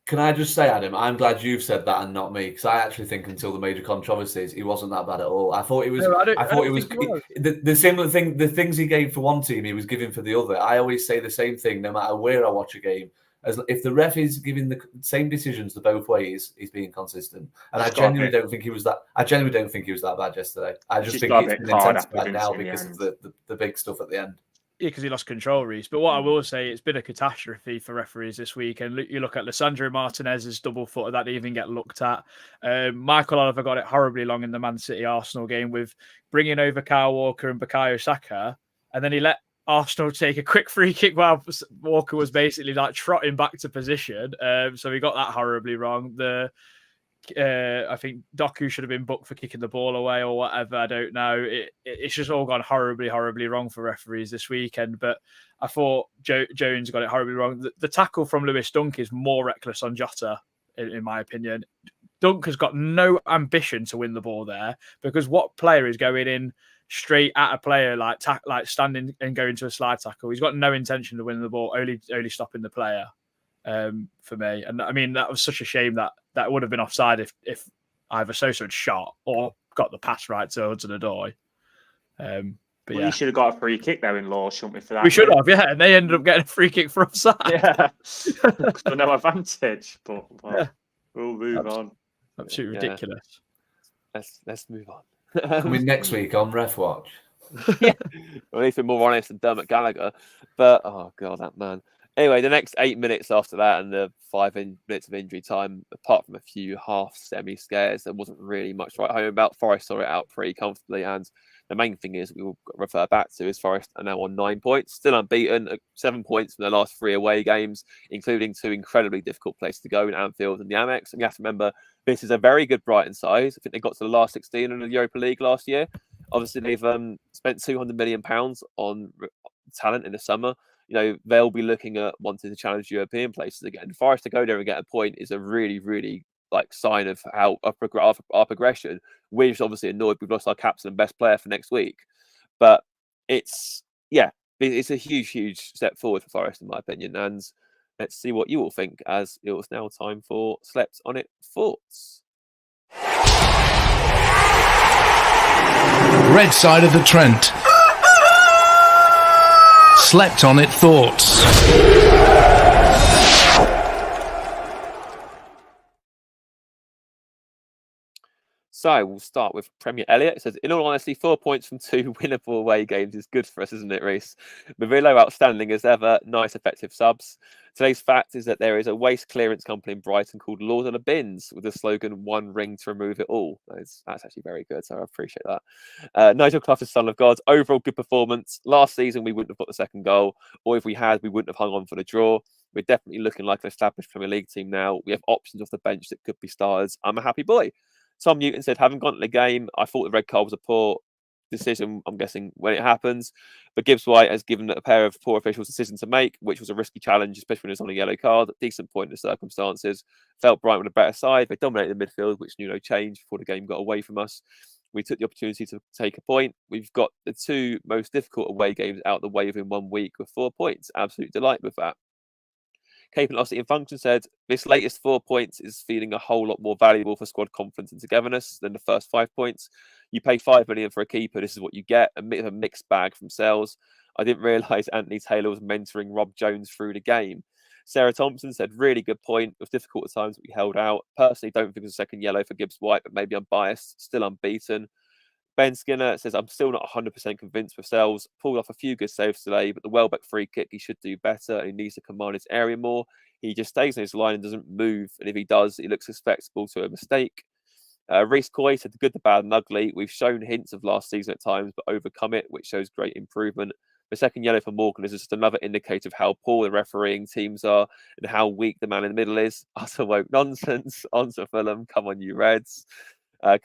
Can I just say, Adam, I'm glad you've said that and not me, because I actually think until the major controversies, he wasn't that bad at all. I thought he was. The similar thing. The things he gave for one team, he was giving for the other. I always say the same thing, no matter where I watch a game. As if the ref is giving the same decisions to both ways, he's being consistent. And I genuinely don't think he was that. I genuinely don't think he was that bad yesterday. I just think it's been intensified now because of the big stuff at the end. Yeah, because he lost control, Reece. But what I will say, it's been a catastrophe for referees this week. And you look at Lisandro Martinez's double footer that didn't even get looked at. Michael Oliver got it horribly long in the Man City Arsenal game with bringing over Kyle Walker and Bukayo Saka, and then he let Arsenal take a quick free kick while Walker was basically like trotting back to position. So he got that horribly wrong. I think Doku should have been booked for kicking the ball away or whatever. I don't know. It's just all gone horribly, horribly wrong for referees this weekend. But I thought Jones got it horribly wrong. The tackle from Lewis Dunk is more reckless on Jota, in my opinion. Dunk has got no ambition to win the ball there, because what player is going in straight at a player like standing and going to a slide tackle? He's got no intention to win the ball, only stopping the player. For me, and I mean, that was such a shame that would have been offside if either Sosa had shot or got the pass right to Hudson-Odoi. You should have got a free kick there in law, shouldn't we? For that, we should have, yeah. And they ended up getting a free kick for offside. Yeah, so no advantage. But we'll move on. Absolutely ridiculous. Let's move on. I mean, next week on Ref Watch. Yeah, well, if we're more honest than Dermot Gallagher, but oh god, that man. Anyway, the next 8 minutes after that and the 5 minutes of injury time, apart from a few half semi scares, there wasn't really much right home about. Forest saw it out pretty comfortably, and the main thing is we will refer back to is Forest are now on 9 points, still unbeaten, 7 points from their last 3 away games, including 2 incredibly difficult places to go in Anfield and the Amex. And you have to remember, this is a very good Brighton side. I think they got to the last 16 in the Europa League last year. Obviously, they've spent £200 million on talent in the summer. You know, they'll be looking at wanting to challenge European places again. Forest to go there and get a point is a really, really sign of how our progression. We're just obviously annoyed we've lost our captain and best player for next week, but it's a huge, huge step forward for Forest in my opinion. And let's see what you all think, as it was now time for Slept on It Thoughts. Red side of the Trent. Slept on It Thoughts. So we'll start with Premier Elliot. It says, in all honesty, 4 points from 2 winnable away games is good for us, isn't it, Reece? Murillo outstanding as ever. Nice, effective subs. Today's fact is that there is a waste clearance company in Brighton called Lord of the Bins with the slogan, one ring to remove it all. That's actually very good, so I appreciate that. Nigel Clough is son of God. Overall good performance. Last season, we wouldn't have got the second goal, or if we had, we wouldn't have hung on for the draw. We're definitely looking like an established Premier League team now. We have options off the bench that could be starters. I'm a happy boy. Tom Newton said, haven't gone to the game. I thought the red card was a poor decision, I'm guessing, when it happens. But Gibbs-White has given a pair of poor officials a decision to make, which was a risky challenge, especially when it was on a yellow card. Decent point in the circumstances. Felt Brighton with a better side. They dominated the midfield, which Nuno changed before the game got away from us. We took the opportunity to take a point. We've got the 2 most difficult away games out the way within 1 week with 4 points. Absolute delight with that. Captain Velocity in Function said, this latest 4 points is feeling a whole lot more valuable for squad confidence and togetherness than the first 5 points. You pay $5 million for a keeper, this is what you get, a bit of a mixed bag from sales. I didn't realise Anthony Taylor was mentoring Rob Jones through the game. Sarah Thompson said, really good point. It was difficult at times, but we held out. Personally, don't think it was a second yellow for Gibbs-White, but maybe I'm biased. Still unbeaten. Ben Skinner says, I'm still not 100% convinced with Sells. Pulled off a few good saves today, but the Welbeck free kick, he should do better. And he needs to command his area more. He just stays in his line and doesn't move. And if he does, he looks susceptible to a mistake. Reece Coy said, the good, the bad and ugly. We've shown hints of last season at times, but overcome it, which shows great improvement. The second yellow for Morgan is just another indicator of how poor the refereeing teams are and how weak the man in the middle is. Utter woke nonsense. On to Fulham. Come on, you Reds.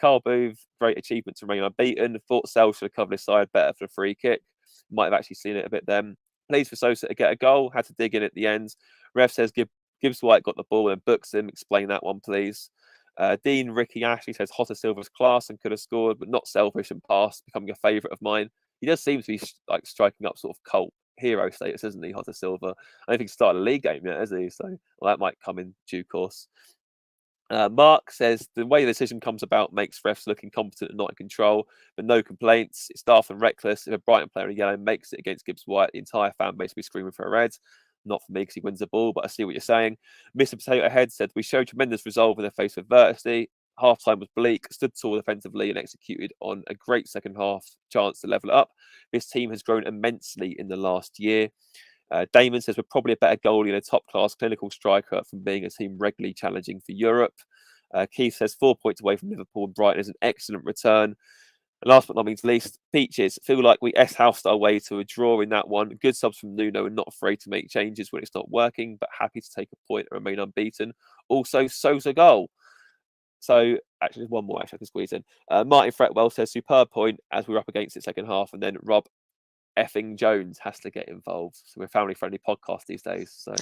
Carl Booth, great achievement to remain unbeaten. Thought Sales should have covered his side better for the free kick. Might have actually seen it a bit then. Pleased for Sosa to get a goal. Had to dig in at the end. Ref says Gibbs-White got the ball and books him. Explain that one, please. Dean Ricky Ashley says Hotter Silver's class and could have scored, but not selfish and past, becoming a favourite of mine. He does seem to be like striking up sort of cult hero status, isn't he, Hotter Silver? I don't think he started a league game yet, has he? So that might come in due course. Mark says the way the decision comes about makes refs look incompetent and not in control, but no complaints. It's daft and reckless. If a Brighton player in yellow makes it against Gibbs-White, the entire fan base will be screaming for a red. Not for me because he wins the ball, but I see what you're saying. Mr. Potato Head said, we showed tremendous resolve in the face of adversity. Half-time was bleak, stood tall defensively and executed on a great second half chance to level it up. This team has grown immensely in the last year. Damon says we're probably a better goalie and a top-class clinical striker from being a team regularly challenging for Europe. Keith says 4 points away from Liverpool and Brighton is an excellent return. And last but not least, Peaches, feel like we S-housed our way to a draw in that one. Good subs from Nuno and not afraid to make changes when it's not working, but happy to take a point and remain unbeaten. Also, Sosa goal. So, actually, there's one more I can squeeze in. Martin Fretwell says, superb point as we were up against it second half. And then Rob effing Jones has to get involved. So, we're a family-friendly podcast these days. So,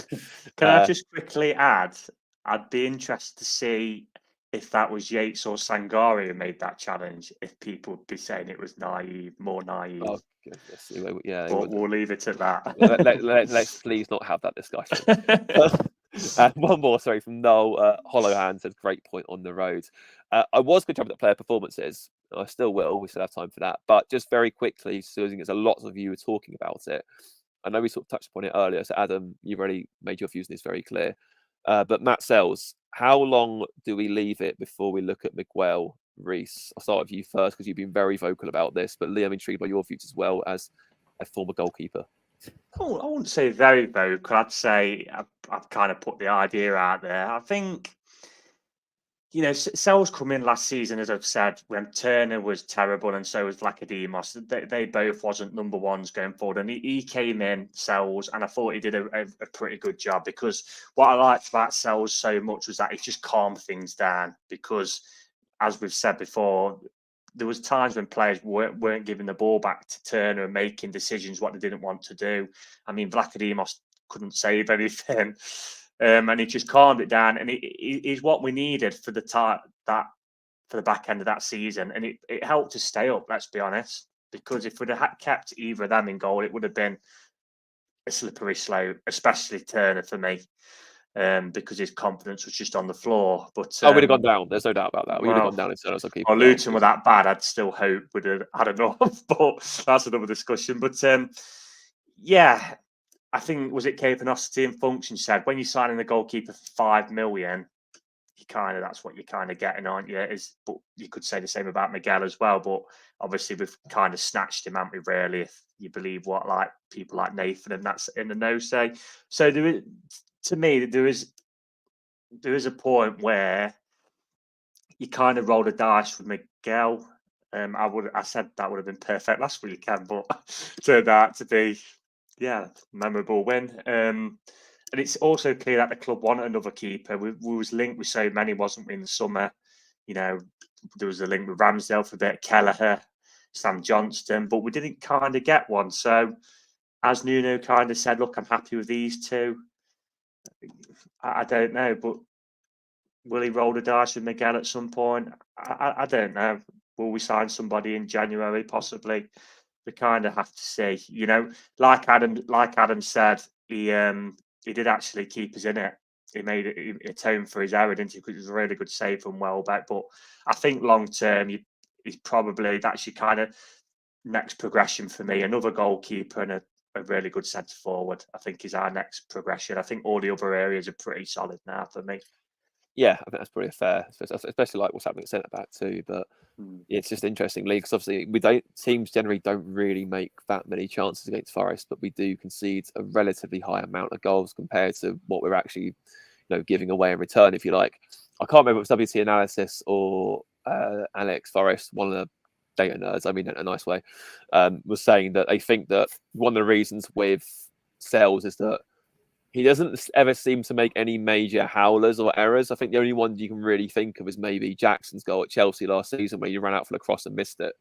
Can I just quickly add, I'd be interested to see if that was Yates or Sangari who made that challenge, if people would be saying it was more naive. Oh, goodness. Yeah, but we'll leave it at that. Let's please not have that discussion. One more, sorry, from Noel. Hollow Hand says, great point on the road. I was going to talk about player performances. I still will. We still have time for that. But just very quickly, Susan, as a lot of you were talking about it, I know we sort of touched upon it earlier. So, Adam, you've already made your views on this very clear. But Matt Sells, how long do we leave it before we look at Miguel Reece? I'll start with you first because you've been very vocal about this. But Lee, I'm intrigued by your views as well as a former goalkeeper. I wouldn't say very vocal. I'd say I've kind of put the idea out there. I think, Sells come in last season, as I've said, when Turner was terrible and so was Vlachodimos. They both wasn't number ones going forward. And he came in, Sells, and I thought he did a pretty good job because what I liked about Sells so much was that he just calmed things down because, as we've said before, there was times when players weren't giving the ball back to Turner and making decisions what they didn't want to do. I mean, Vlachodimos couldn't save anything. And he just calmed it down, and he's what we needed for the for the back end of that season, and it helped to stay up. Let's be honest, because if we'd have kept either of them in goal, it would have been a slippery slope, especially Turner for me, because his confidence was just on the floor. But we'd have gone down. There's no doubt about that. We would have gone down in terms of keeping. Or Luton were that bad. I'd still hope we'd have had enough, but that's another discussion. But yeah. I think, was it Capanosity and Function said, when you're signing the goalkeeper for 5 million, that's what you're kind of getting, aren't you? But you could say the same about Miguel as well. But obviously, we've kind of snatched him, haven't we, really, if you believe what people like Nathan and that's in the know say. So to me, there is a point where you kind of roll the dice with Miguel. I said that would have been perfect last weekend, but turned out to be memorable win. And it's also clear that the club wanted another keeper. We was linked with so many, wasn't we, in the summer? There was a link with Ramsdale for a bit, Kelleher, Sam Johnston, but we didn't kind of get one. So as Nuno kind of said, look, I'm happy with these two. I don't know, but will he roll the dice with Miguel at some point? I don't know. Will we sign somebody in January? Possibly. We kind of have to see, like Adam said, he did actually keep us in it. He made it, he atoned for his error, didn't he? Because it was a really good save from Welbeck. But I think long term, that's your kind of next progression for me. Another goalkeeper and a really good centre forward, I think, is our next progression. I think all the other areas are pretty solid now for me. Yeah, I think that's pretty fair, especially like what's happening at centre back too. But it's just interesting, because obviously teams generally don't really make that many chances against Forest, but we do concede a relatively high amount of goals compared to what we're actually, giving away in return, if you like. I can't remember if it was WT Analysis or Alex Forrest, one of the data nerds, I mean in a nice way, was saying that they think that one of the reasons with Sells is that he doesn't ever seem to make any major howlers or errors. I think the only one you can really think of is maybe Jackson's goal at Chelsea last season where he ran out for the cross and missed it.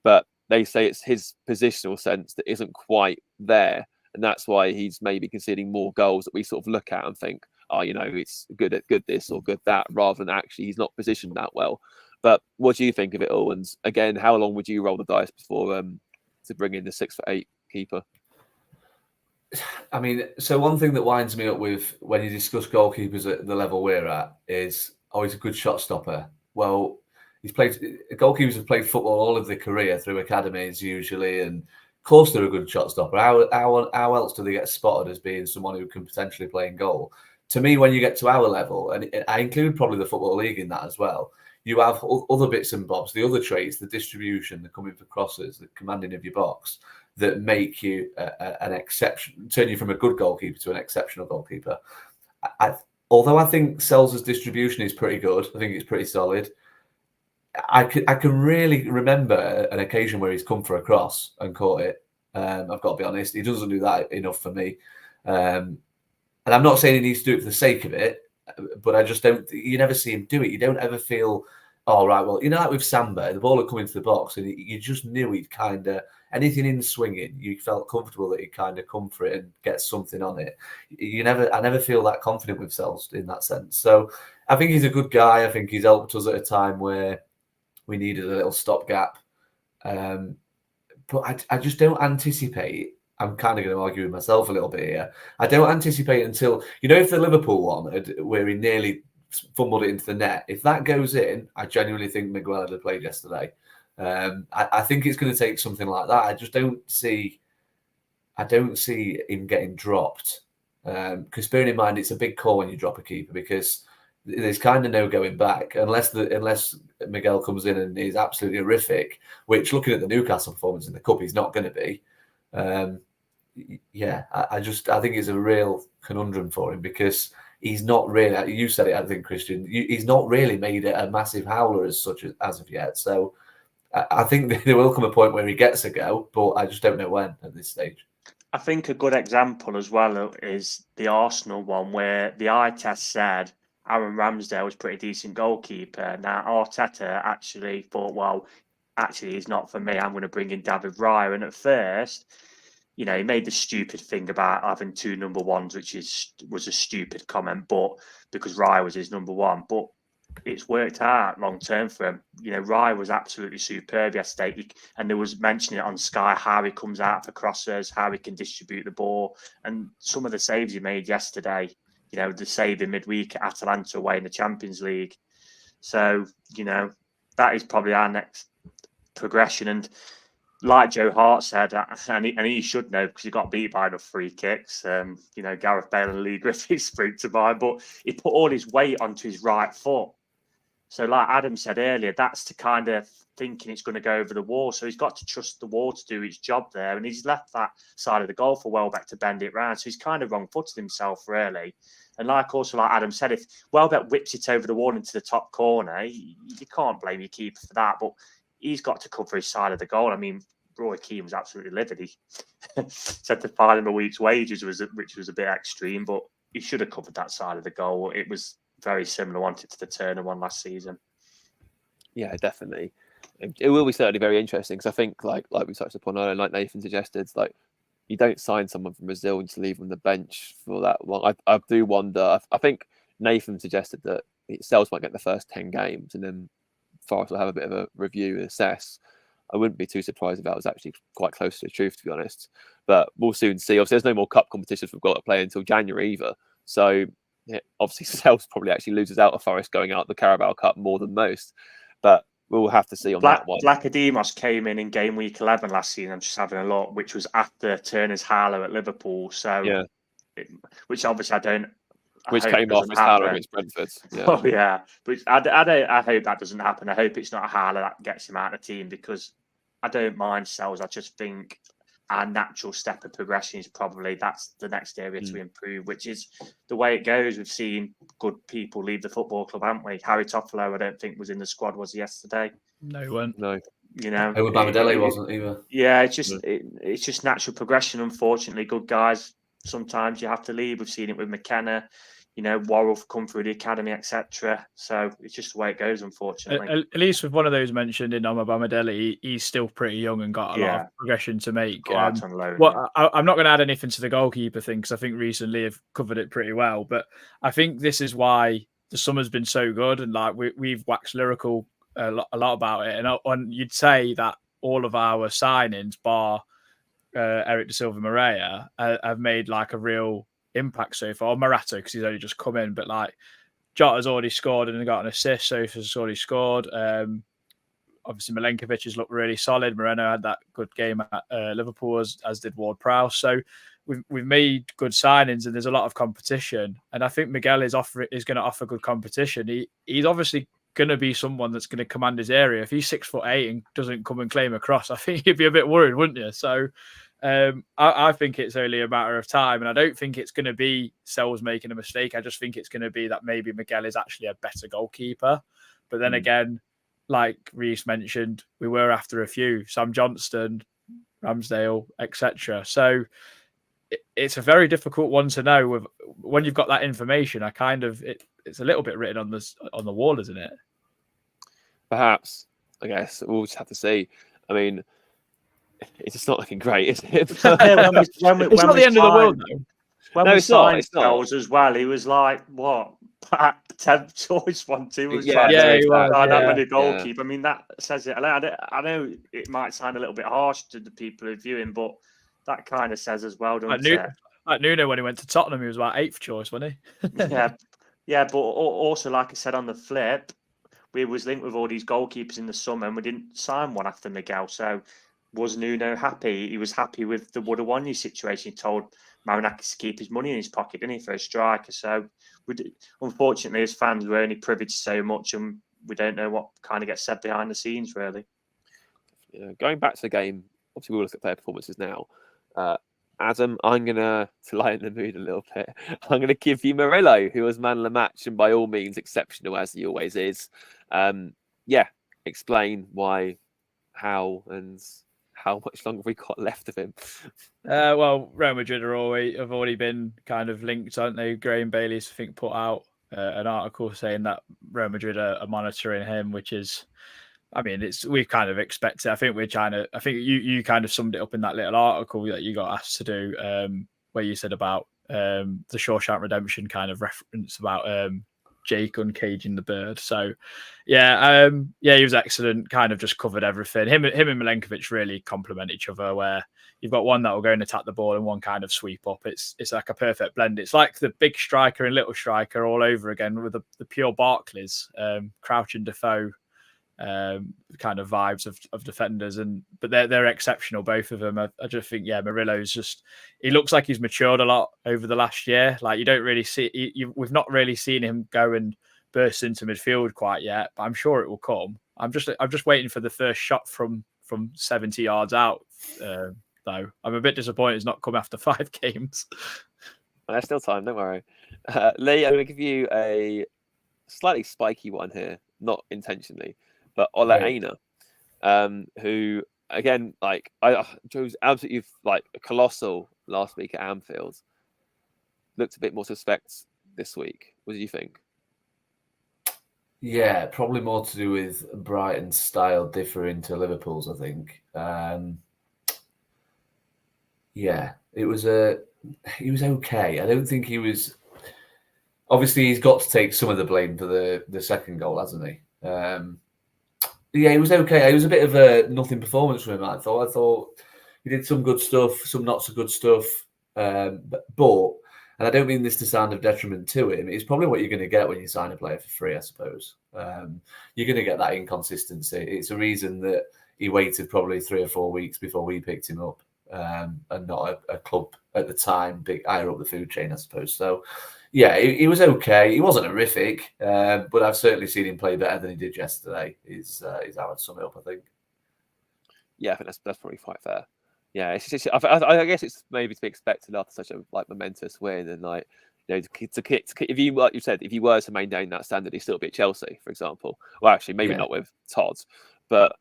But they say it's his positional sense that isn't quite there. And that's why he's maybe conceding more goals that we sort of look at and think, oh, it's good at good this or good that, rather than actually he's not positioned that well. But what do you think of it all? And again, how long would you roll the dice before to bring in the 6'8" keeper? I mean, so one thing that winds me up with when you discuss goalkeepers at the level we're at is, he's a good shot stopper. Well, goalkeepers have played football all of their career through academies usually, and of course they're a good shot stopper. How else do they get spotted as being someone who can potentially play in goal? To me, when you get to our level, and I include probably the Football League in that as well, you have other bits and bobs, the other traits, the distribution, the coming for crosses, the commanding of your box, that make you an exception, turn you from a good goalkeeper to an exceptional goalkeeper. Although I think Sells' distribution is pretty good, I think it's pretty solid. I can really remember an occasion where he's come for a cross and caught it. I've got to be honest, he doesn't do that enough for me. And I'm not saying he needs to do it for the sake of it, but I just don't. You never see him do it. You don't ever feel, oh, right, well, like with Samba, the ball would come into the box and you just knew he'd kind of, anything in swinging, you felt comfortable that he'd kind of come for it and get something on it. I never feel that confident with Sells in that sense. So I think he's a good guy. I think he's helped us at a time where we needed a little stopgap. But I just don't anticipate. I'm kind of going to argue with myself a little bit here. I don't anticipate until, if the Liverpool one, where he nearly fumbled it into the net, if that goes in, I genuinely think Miguel had played yesterday. I think it's going to take something like that. I just don't see him getting dropped. Because bearing in mind, it's a big call when you drop a keeper, because there's kind of no going back unless Miguel comes in and is absolutely horrific, which, looking at the Newcastle performance in the cup, he's not going to be. I think it's a real conundrum for him, because he's not really, you said it, I think, Christian, he's not really made it a massive howler as of yet. So I think there will come a point where he gets a go, but I just don't know when at this stage. I think a good example as well is the Arsenal one, where the eye test said Aaron Ramsdale was a pretty decent goalkeeper. Now, Arteta actually thought, well, actually, he's not for me. I'm going to bring in David Raya. And at first, he made the stupid thing about having two number ones, which was a stupid comment, but because Raya was his number one. But it's worked out long term for him. Raya was absolutely superb yesterday, and there was mentioning it on Sky how he comes out for crosses, how he can distribute the ball, and some of the saves he made yesterday. The save in midweek at Atalanta away in the Champions League. So that is probably our next progression. And like Joe Hart said, and he should know because he got beat by enough free kicks. Gareth Bale and Lee Griffiths spring to mind, but he put all his weight onto his right foot. So like Adam said earlier, that's to kind of thinking it's going to go over the wall. So he's got to trust the wall to do its job there. And he's left that side of the goal for Welbeck to bend it round. So he's kind of wrong-footed himself, really. And like Adam said, if Welbeck whips it over the wall into the top corner, you can't blame your keeper for that. But he's got to cover his side of the goal. I mean, Roy Keane was absolutely livid. He said to fine him a week's wages, which was a bit extreme, but he should have covered that side of the goal. It was very similar, wanted to the Turner one last season. Yeah, definitely. It will be certainly very interesting, because I think, like we touched upon earlier, like Nathan suggested, you don't sign someone from Brazil and just leave them on the bench for that one. I do wonder. I think Nathan suggested that Sells might get the first 10 games, and then Forrest will have a bit of a review and assess. I wouldn't be too surprised if that was actually quite close to the truth, to be honest. But we'll soon see. Obviously, there's no more cup competitions we've got to play until January either. So obviously, Sells probably actually loses out of Forest going out the Carabao Cup more than most. But we'll have to see on that one. Lacademos came in game week 11 last season. I'm just having a look, which was after Turner's halo at Liverpool. So, which obviously I don't. Which came off as halo against Brentford. Yeah. Oh yeah, but I hope that doesn't happen. I hope it's not a halo that gets him out of the team, because I don't mind Sells. I just think our natural step of progression is probably that's the next area to improve, which is the way it goes. We've seen good people leave the football club, haven't we? Harry Toffolo, I don't think was in the squad, was he, yesterday? No, he weren't. No. You know, Bamidele wasn't either. Yeah, it's just natural progression. Unfortunately, good guys, sometimes you have to leave. We've seen it with McKenna, you know, Worrell come through the academy, etc. So it's just the way it goes, unfortunately. At least with one of those mentioned in Bamidele, he's still pretty young and got a lot of progression to make. On loan, I'm not going to add anything to the goalkeeper thing because I think recently I've covered it pretty well. But I think this is why the summer's been so good, and like we've waxed lyrical a lot about it. And you'd say that all of our signings, bar Eric Da Silva Moreira, have made like a real impact so far. Marato, because he's only just come in, but like Jota's already scored and got an assist. Sofa's already scored. Obviously, Milenkovic has looked really solid. Moreno had that good game at Liverpool, as did Ward-Prowse. So we've made good signings, and there's a lot of competition. And I think Miguel is going to offer good competition. He's obviously going to be someone that's going to command his area. If he's 6'8" and doesn't come and claim a cross, I think you'd be a bit worried, wouldn't you? So I think it's only a matter of time, and I don't think it's going to be Sells making a mistake. I just think it's going to be that maybe Miguel is actually a better goalkeeper. But then again, like Reece mentioned, we were after a few: Sam Johnston, Ramsdale, etc. So it's a very difficult one to know. When you've got that information, it's a little bit written on the wall, isn't it? Perhaps. I guess we'll just have to see. I mean, it's just not looking great, is it? It's not the end of the world, though. When we signed Sells as well, he was like, what? 10th choice, one, two. He was that many goalkeeper. I mean, that says it. I know it might sound a little bit harsh to the people who view him, but that kind of says as well, doesn't it? Like Nuno, when he went to Tottenham, he was about 8th choice, wasn't he? Yeah, but also, like I said on the flip, we was linked with all these goalkeepers in the summer, and we didn't sign one after Miguel. So was Nuno happy? He was happy with the Woodawanye situation. He told Marinakis to keep his money in his pocket, didn't he, for a striker? So unfortunately, as fans, we're only privy to so much, and we don't know what kind of gets said behind the scenes, really. Yeah, going back to the game, obviously we'll look at player performances now. Adam, I'm going to lighten the mood a little bit. I'm going to give you Murillo, who was man of the match and by all means exceptional, as he always is. Explain why, how, and how much longer we got left of him. Well, Real Madrid have already been kind of linked, aren't they? Graham Bailey's, I think, put out an article saying that Real Madrid are monitoring him, which is, I mean, we've kind of expected. I think you kind of summed it up in that little article that you got asked to do, where you said about the Shawshank Redemption kind of reference about Jake uncaging the bird. So he was excellent. Kind of just covered everything. Him and Milenkovic really complement each other. Where you've got one that will go and attack the ball and one kind of sweep up. It's like a perfect blend. It's like the big striker and little striker all over again with the pure Barclays, Crouch and Defoe kind of vibes of defenders, but they're exceptional, both of them. I just think Murillo's he looks like he's matured a lot over the last year. Like you don't really see we've not really seen him go and burst into midfield quite yet, but I'm sure it will come. I'm just waiting for the first shot from 70 yards out, though. I'm a bit disappointed it's not come after 5 games. There's still time, don't worry. Lee, I'm going to give you a slightly spiky one here, not intentionally. But Ola Aina, who again, like was absolutely like colossal last week at Anfield, looked a bit more suspect this week. What do you think? Yeah, probably more to do with Brighton's style differing to Liverpool's, I think. It was he was okay. I don't think he was. Obviously, he's got to take some of the blame for the second goal, hasn't he? He was okay. It was a bit of a nothing performance from him, I thought he did some good stuff, some not so good stuff. But and I don't mean this to sound of detriment to him, it's probably what you're going to get when you sign a player for free, I suppose. You're going to get that inconsistency. It's a reason that he waited probably 3 or 4 weeks before we picked him up, and not a club at the time, big higher up the food chain, I suppose. So, yeah, he was okay. He wasn't horrific, but I've certainly seen him play better than he did yesterday. Is how I'd sum it up, I think. Yeah, I think that's probably quite fair. Yeah, I guess it's maybe to be expected after such a momentous win, and if you, like you said, if you were to maintain that standard, he'd still be at Chelsea, for example. Well, actually, maybe not with Todd, but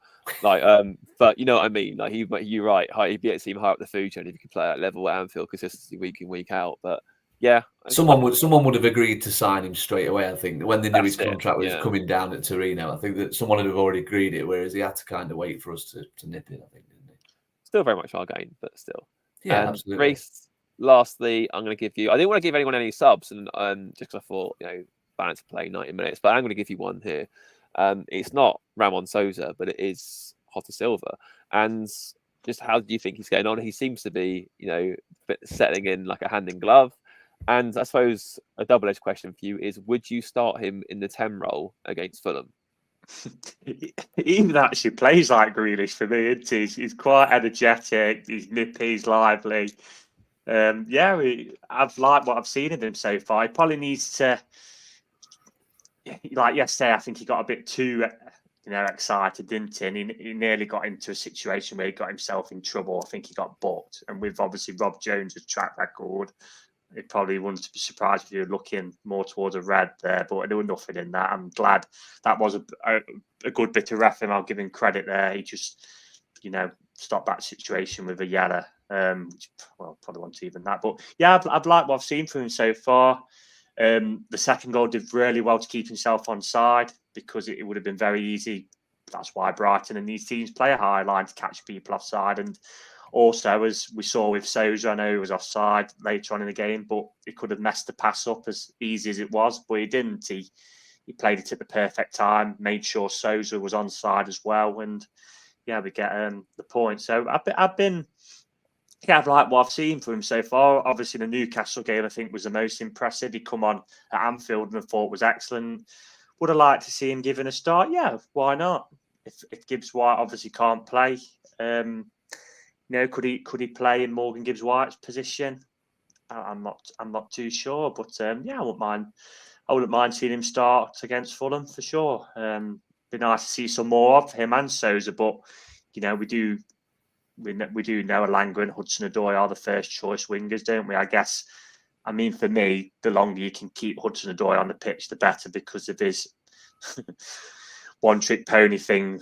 but you know what I mean. Like you're right. He'd be able to see him high up the food chain if he could play at that level at Anfield consistently week in week out. But yeah, someone would have agreed to sign him straight away. I think when they knew his contract was coming down at Torino, I think that someone would have already agreed it, whereas he had to kind of wait for us to nip it. I think, didn't he? Still very much our game, but still. Yeah, absolutely. Reece, lastly, I'm going to give you. I didn't want to give anyone any subs, and just because I thought balance to play 90 minutes, but I'm going to give you one here. It's not Ramon Sousa, but it is Jota Silva, and just how do you think he's getting on? He seems to be, settling in like a hand in glove. And I suppose a double-edged question for you is: would you start him in the 10 role against Fulham? He even actually plays like Grealish for me, isn't he? He's quite energetic, he's nippy, he's lively. I've liked what I've seen of him so far. He probably needs to, like yesterday, I think he got a bit too excited, didn't he? And he nearly got into a situation where he got himself in trouble. I think he got booked. And with obviously Rob Jones' track record, it probably wouldn't be surprised if you're looking more towards a red there, but there was nothing in that. I'm glad that was a good bit of reffing. I'll give him credit there. He just, stopped that situation with a yellow. Probably wasn't even that. But yeah, I've liked what I've seen from him so far. The second goal did really well to keep himself on side because it would have been very easy. That's why Brighton and these teams play a high line to catch people offside. And also, as we saw with Sousa, I know he was offside later on in the game, but he could have messed the pass up as easy as it was, but he didn't. He played it at the perfect time, made sure Sousa was onside as well, and we get the point. So I've liked what I've seen from him so far. Obviously, the Newcastle game I think was the most impressive. He come on at Anfield and I thought was excellent. Would have liked to see him given a start. Yeah, why not? If Gibbs-White obviously can't play. Could he play in Morgan Gibbs-White's position? I'm not too sure, but I wouldn't mind seeing him start against Fulham for sure. Be nice to see some more of him and Sousa, but we do know Elanga and Hudson-Odoi are the first choice wingers, don't we? I guess. I mean, for me, the longer you can keep Hudson-Odoi on the pitch, the better because of his one-trick pony thing.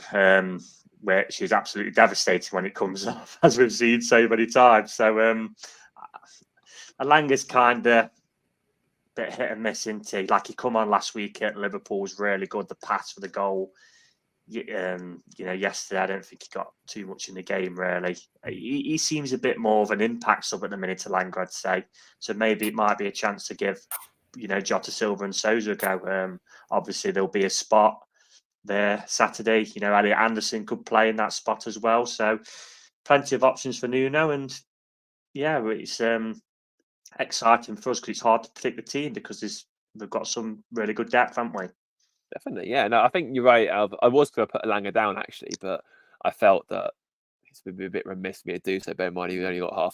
Which is absolutely devastating when it comes off, as we've seen so many times. So Elanga's kind of a bit hit and miss, isn't he? Like he come on last week at Liverpool was really good. The pass for the goal. Yesterday I don't think he got too much in the game really. He seems a bit more of an impact sub at the minute, Elanga, I'd say. So maybe it might be a chance to give Jota Silva and Sousa a go. Obviously there'll be a spot there Saturday. Elliot Anderson could play in that spot as well. So plenty of options for Nuno, and it's exciting for us because it's hard to predict the team because we've got some really good depth, haven't we? Definitely, yeah. No, I think you're right. I was going to put Elanga down actually, but I felt that it's been a bit remiss of me to do so. Bear in mind, he only got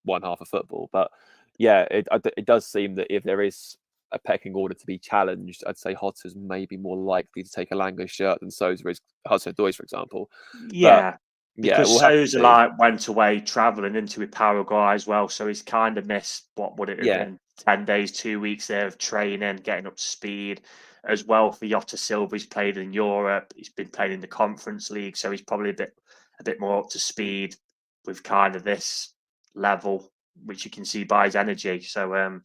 one half of football, but yeah, it does seem that if there is a pecking order to be challenged, I'd say Hotta's maybe more likely to take Elanga's shirt than Sousa is Hudson-Odoi, for example. Yeah, because we'll Sousa went away travelling into Paraguay as well, so he's kind of missed what would it have been 10 days, 2 weeks there of training, getting up to speed as well. For Jota Silva, he's played in Europe, he's been playing in the Conference League, so he's probably a bit more up to speed with kind of this level, which you can see by his energy. So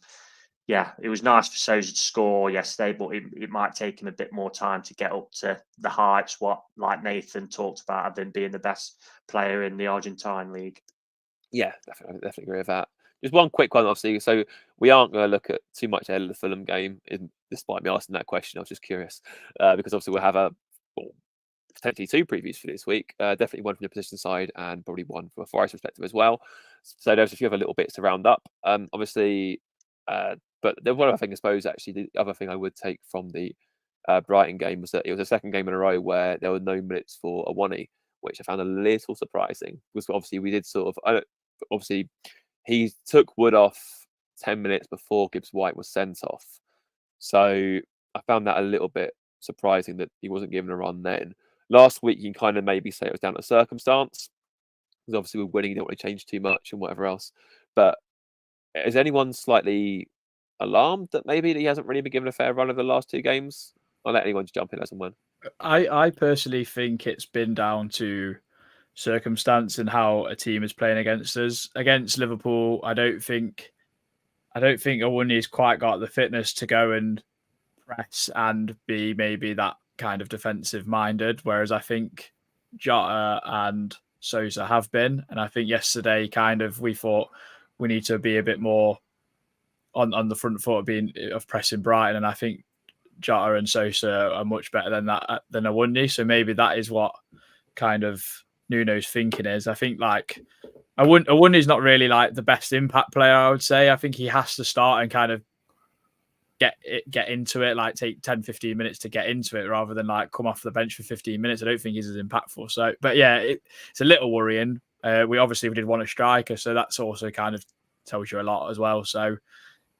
it was nice for Sousa to score yesterday, but it might take him a bit more time to get up to the heights, like Nathan talked about, of him being the best player in the Argentine league. Yeah, definitely agree with that. Just one quick one, obviously. So we aren't going to look at too much ahead of the Fulham game, despite me asking that question. I was just curious, because obviously we'll have potentially 2 previews for this week. Definitely one from the position side and probably one from a Forest perspective as well. So there's a few other little bits to round up. Obviously, but the one other thing, I suppose, actually, the other thing I would take from the Brighton game was that it was the second game in a row where there were no minutes for Awoniyi, which I found a little surprising. Because obviously we did obviously he took Wood off 10 minutes before Gibbs-White was sent off. So I found that a little bit surprising that he wasn't given a run then. Last week, you can kind of maybe say it was down to circumstance. because obviously we're winning, you don't want to change too much and whatever else. But is anyone slightly alarmed that maybe he hasn't really been given a fair run over the last 2 games? I'll let anyone just jump in as and when. I personally think it's been down to circumstance and how a team is playing against us. Against Liverpool, I don't think Awoniyi's quite got the fitness to go and press and be maybe that kind of defensive minded, whereas I think Jota and Sosa have been. And I think yesterday we thought we need to be a bit more on the front foot of pressing Brighton, and I think Jota and Sosa are much better than Awoniyi. So maybe that is what kind of Nuno's thinking is. I think Awoniyi's not really like the best impact player, I would say. I think he has to start and kind of get into it, like take 10, 15 minutes to get into it rather than like come off the bench for 15 minutes. I don't think he's as impactful. So, but yeah, it's a little worrying. We did want a striker, so that's also kind of tells you a lot as well. So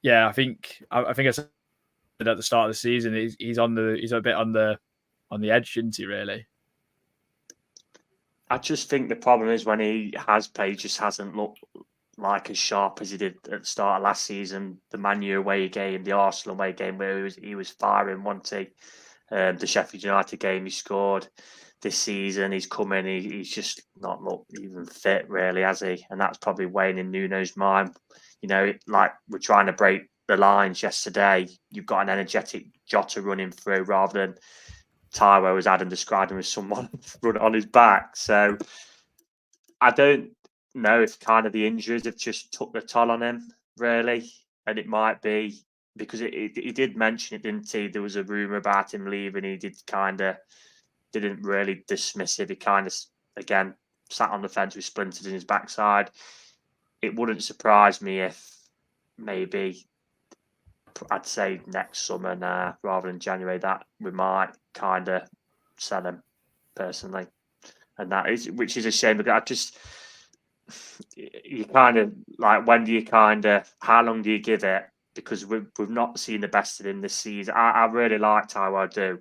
yeah, I think I said at the start of the season, he's a bit on the edge, isn't he, really? I just think the problem is when he has played, just hasn't looked like as sharp as he did at the start of last season. The Man U away game, the Arsenal away game, where he was firing, wasn't he? The Sheffield United game he scored. This season he's come in, he's just not looked even fit, really, has he? And that's probably weighing in Nuno's mind. You know, like we're trying to break the lines yesterday. You've got an energetic Jota running through rather than Taiwo, as Adam described him, as someone running on his back. So I don't know if kind of the injuries have just took the toll on him, really. And it might be because he did mention it, didn't he? There was a rumour about him leaving. He didn't really dismiss it. He kind of, again, sat on the fence with splinters in his backside. It wouldn't surprise me if maybe, I'd say next summer now, rather than January, that we might kind of sell him personally. And which is a shame, because you kind of like, when do you how long do you give it? Because we've not seen the best of him this season. I really like Taiwo, I do.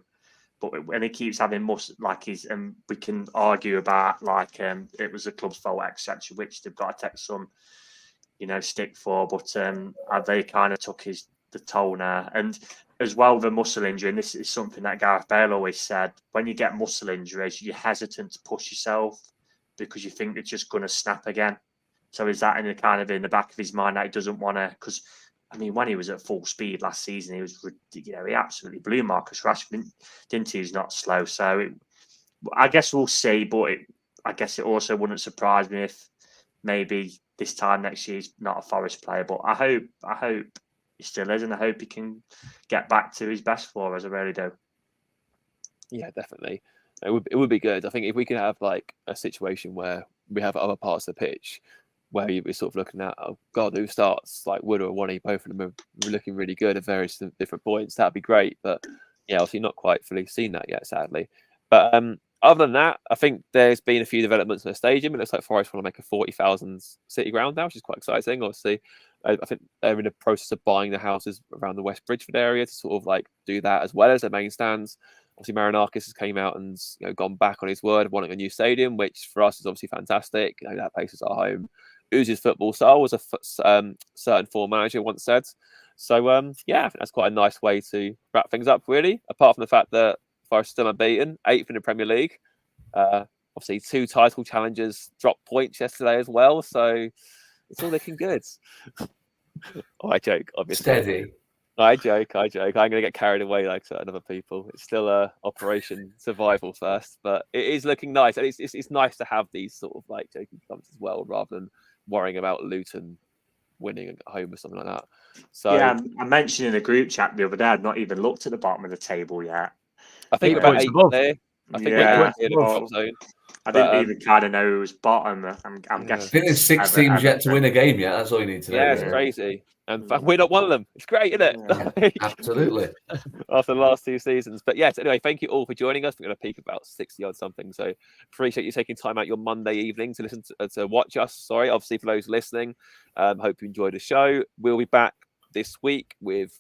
But when he keeps having and we can argue about it was the club's fault, etc., which they've got to take some, stick for. But they kind of took the toll now, and as well the muscle injury. And this is something that Gareth Bale always said: when you get muscle injuries, you're hesitant to push yourself because you think it's just going to snap again. So is that in the back of his mind that he doesn't want to? Because I mean, when he was at full speed last season, he absolutely blew Marcus Rashford, didn't he? He's not slow. So I guess we'll see. But I guess it also wouldn't surprise me if maybe this time next year he's not a Forest player. But I hope he still is, and I hope he can get back to his best for us. I really do. Yeah, definitely. It would be good. I think if we could have like a situation where we have other parts of the pitch where you're sort of looking at, oh God, who starts? Like Wood or Awoniyi, both of them are looking really good at various different points. That'd be great. But yeah, obviously not quite fully seen that yet, sadly. But other than that, I think there's been a few developments in the stadium. It looks like Forest want to make a 40,000 City ground now, which is quite exciting. Obviously, I think they're in the process of buying the houses around the West Bridgeford area to sort of like do that as well as their main stands. Obviously, Marinakis has came out and gone back on his word, wanting a new stadium, which for us is obviously fantastic. That place is our home. Oozes football style, was a certain form manager once said. So, I think that's quite a nice way to wrap things up, really. Apart from the fact that Forest still unbeaten, 8th in the Premier League. Obviously, 2 title challengers dropped points yesterday as well. So, it's all looking good. I joke, obviously. Steady. I joke. I'm going to get carried away like certain other people. It's still Operation Survival first, but it is looking nice. And it's nice to have these sort of like joking comments as well, rather than worrying about Luton winning at home or something like that. So yeah, I mentioned in the group chat the other day, I'd not even looked at the bottom of the table yet. I think we're about 8 there. I think we're in the top zone. I didn't even kind of know who was bottom. I'm guessing. I think there's 6 teams yet to win a game yet. That's all you need to know. Yeah, it's crazy. And we're not one of them. It's great, isn't it? Yeah, absolutely. After the last 2 seasons. But yes, anyway, thank you all for joining us. We're going to peak about 60 odd something. So appreciate you taking time out your Monday evening to listen to watch us. Sorry, obviously for those listening. Hope you enjoyed the show. We'll be back this week with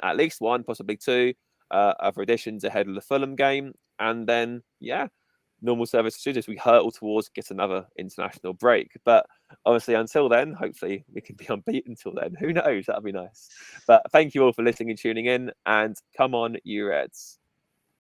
at least one, possibly 2 other editions ahead of the Fulham game. And then, normal service should as we hurtle towards get another international break. But obviously, until then, hopefully we can be unbeaten till then. Who knows? That'd be nice. But thank you all for listening and tuning in. And come on, you Reds.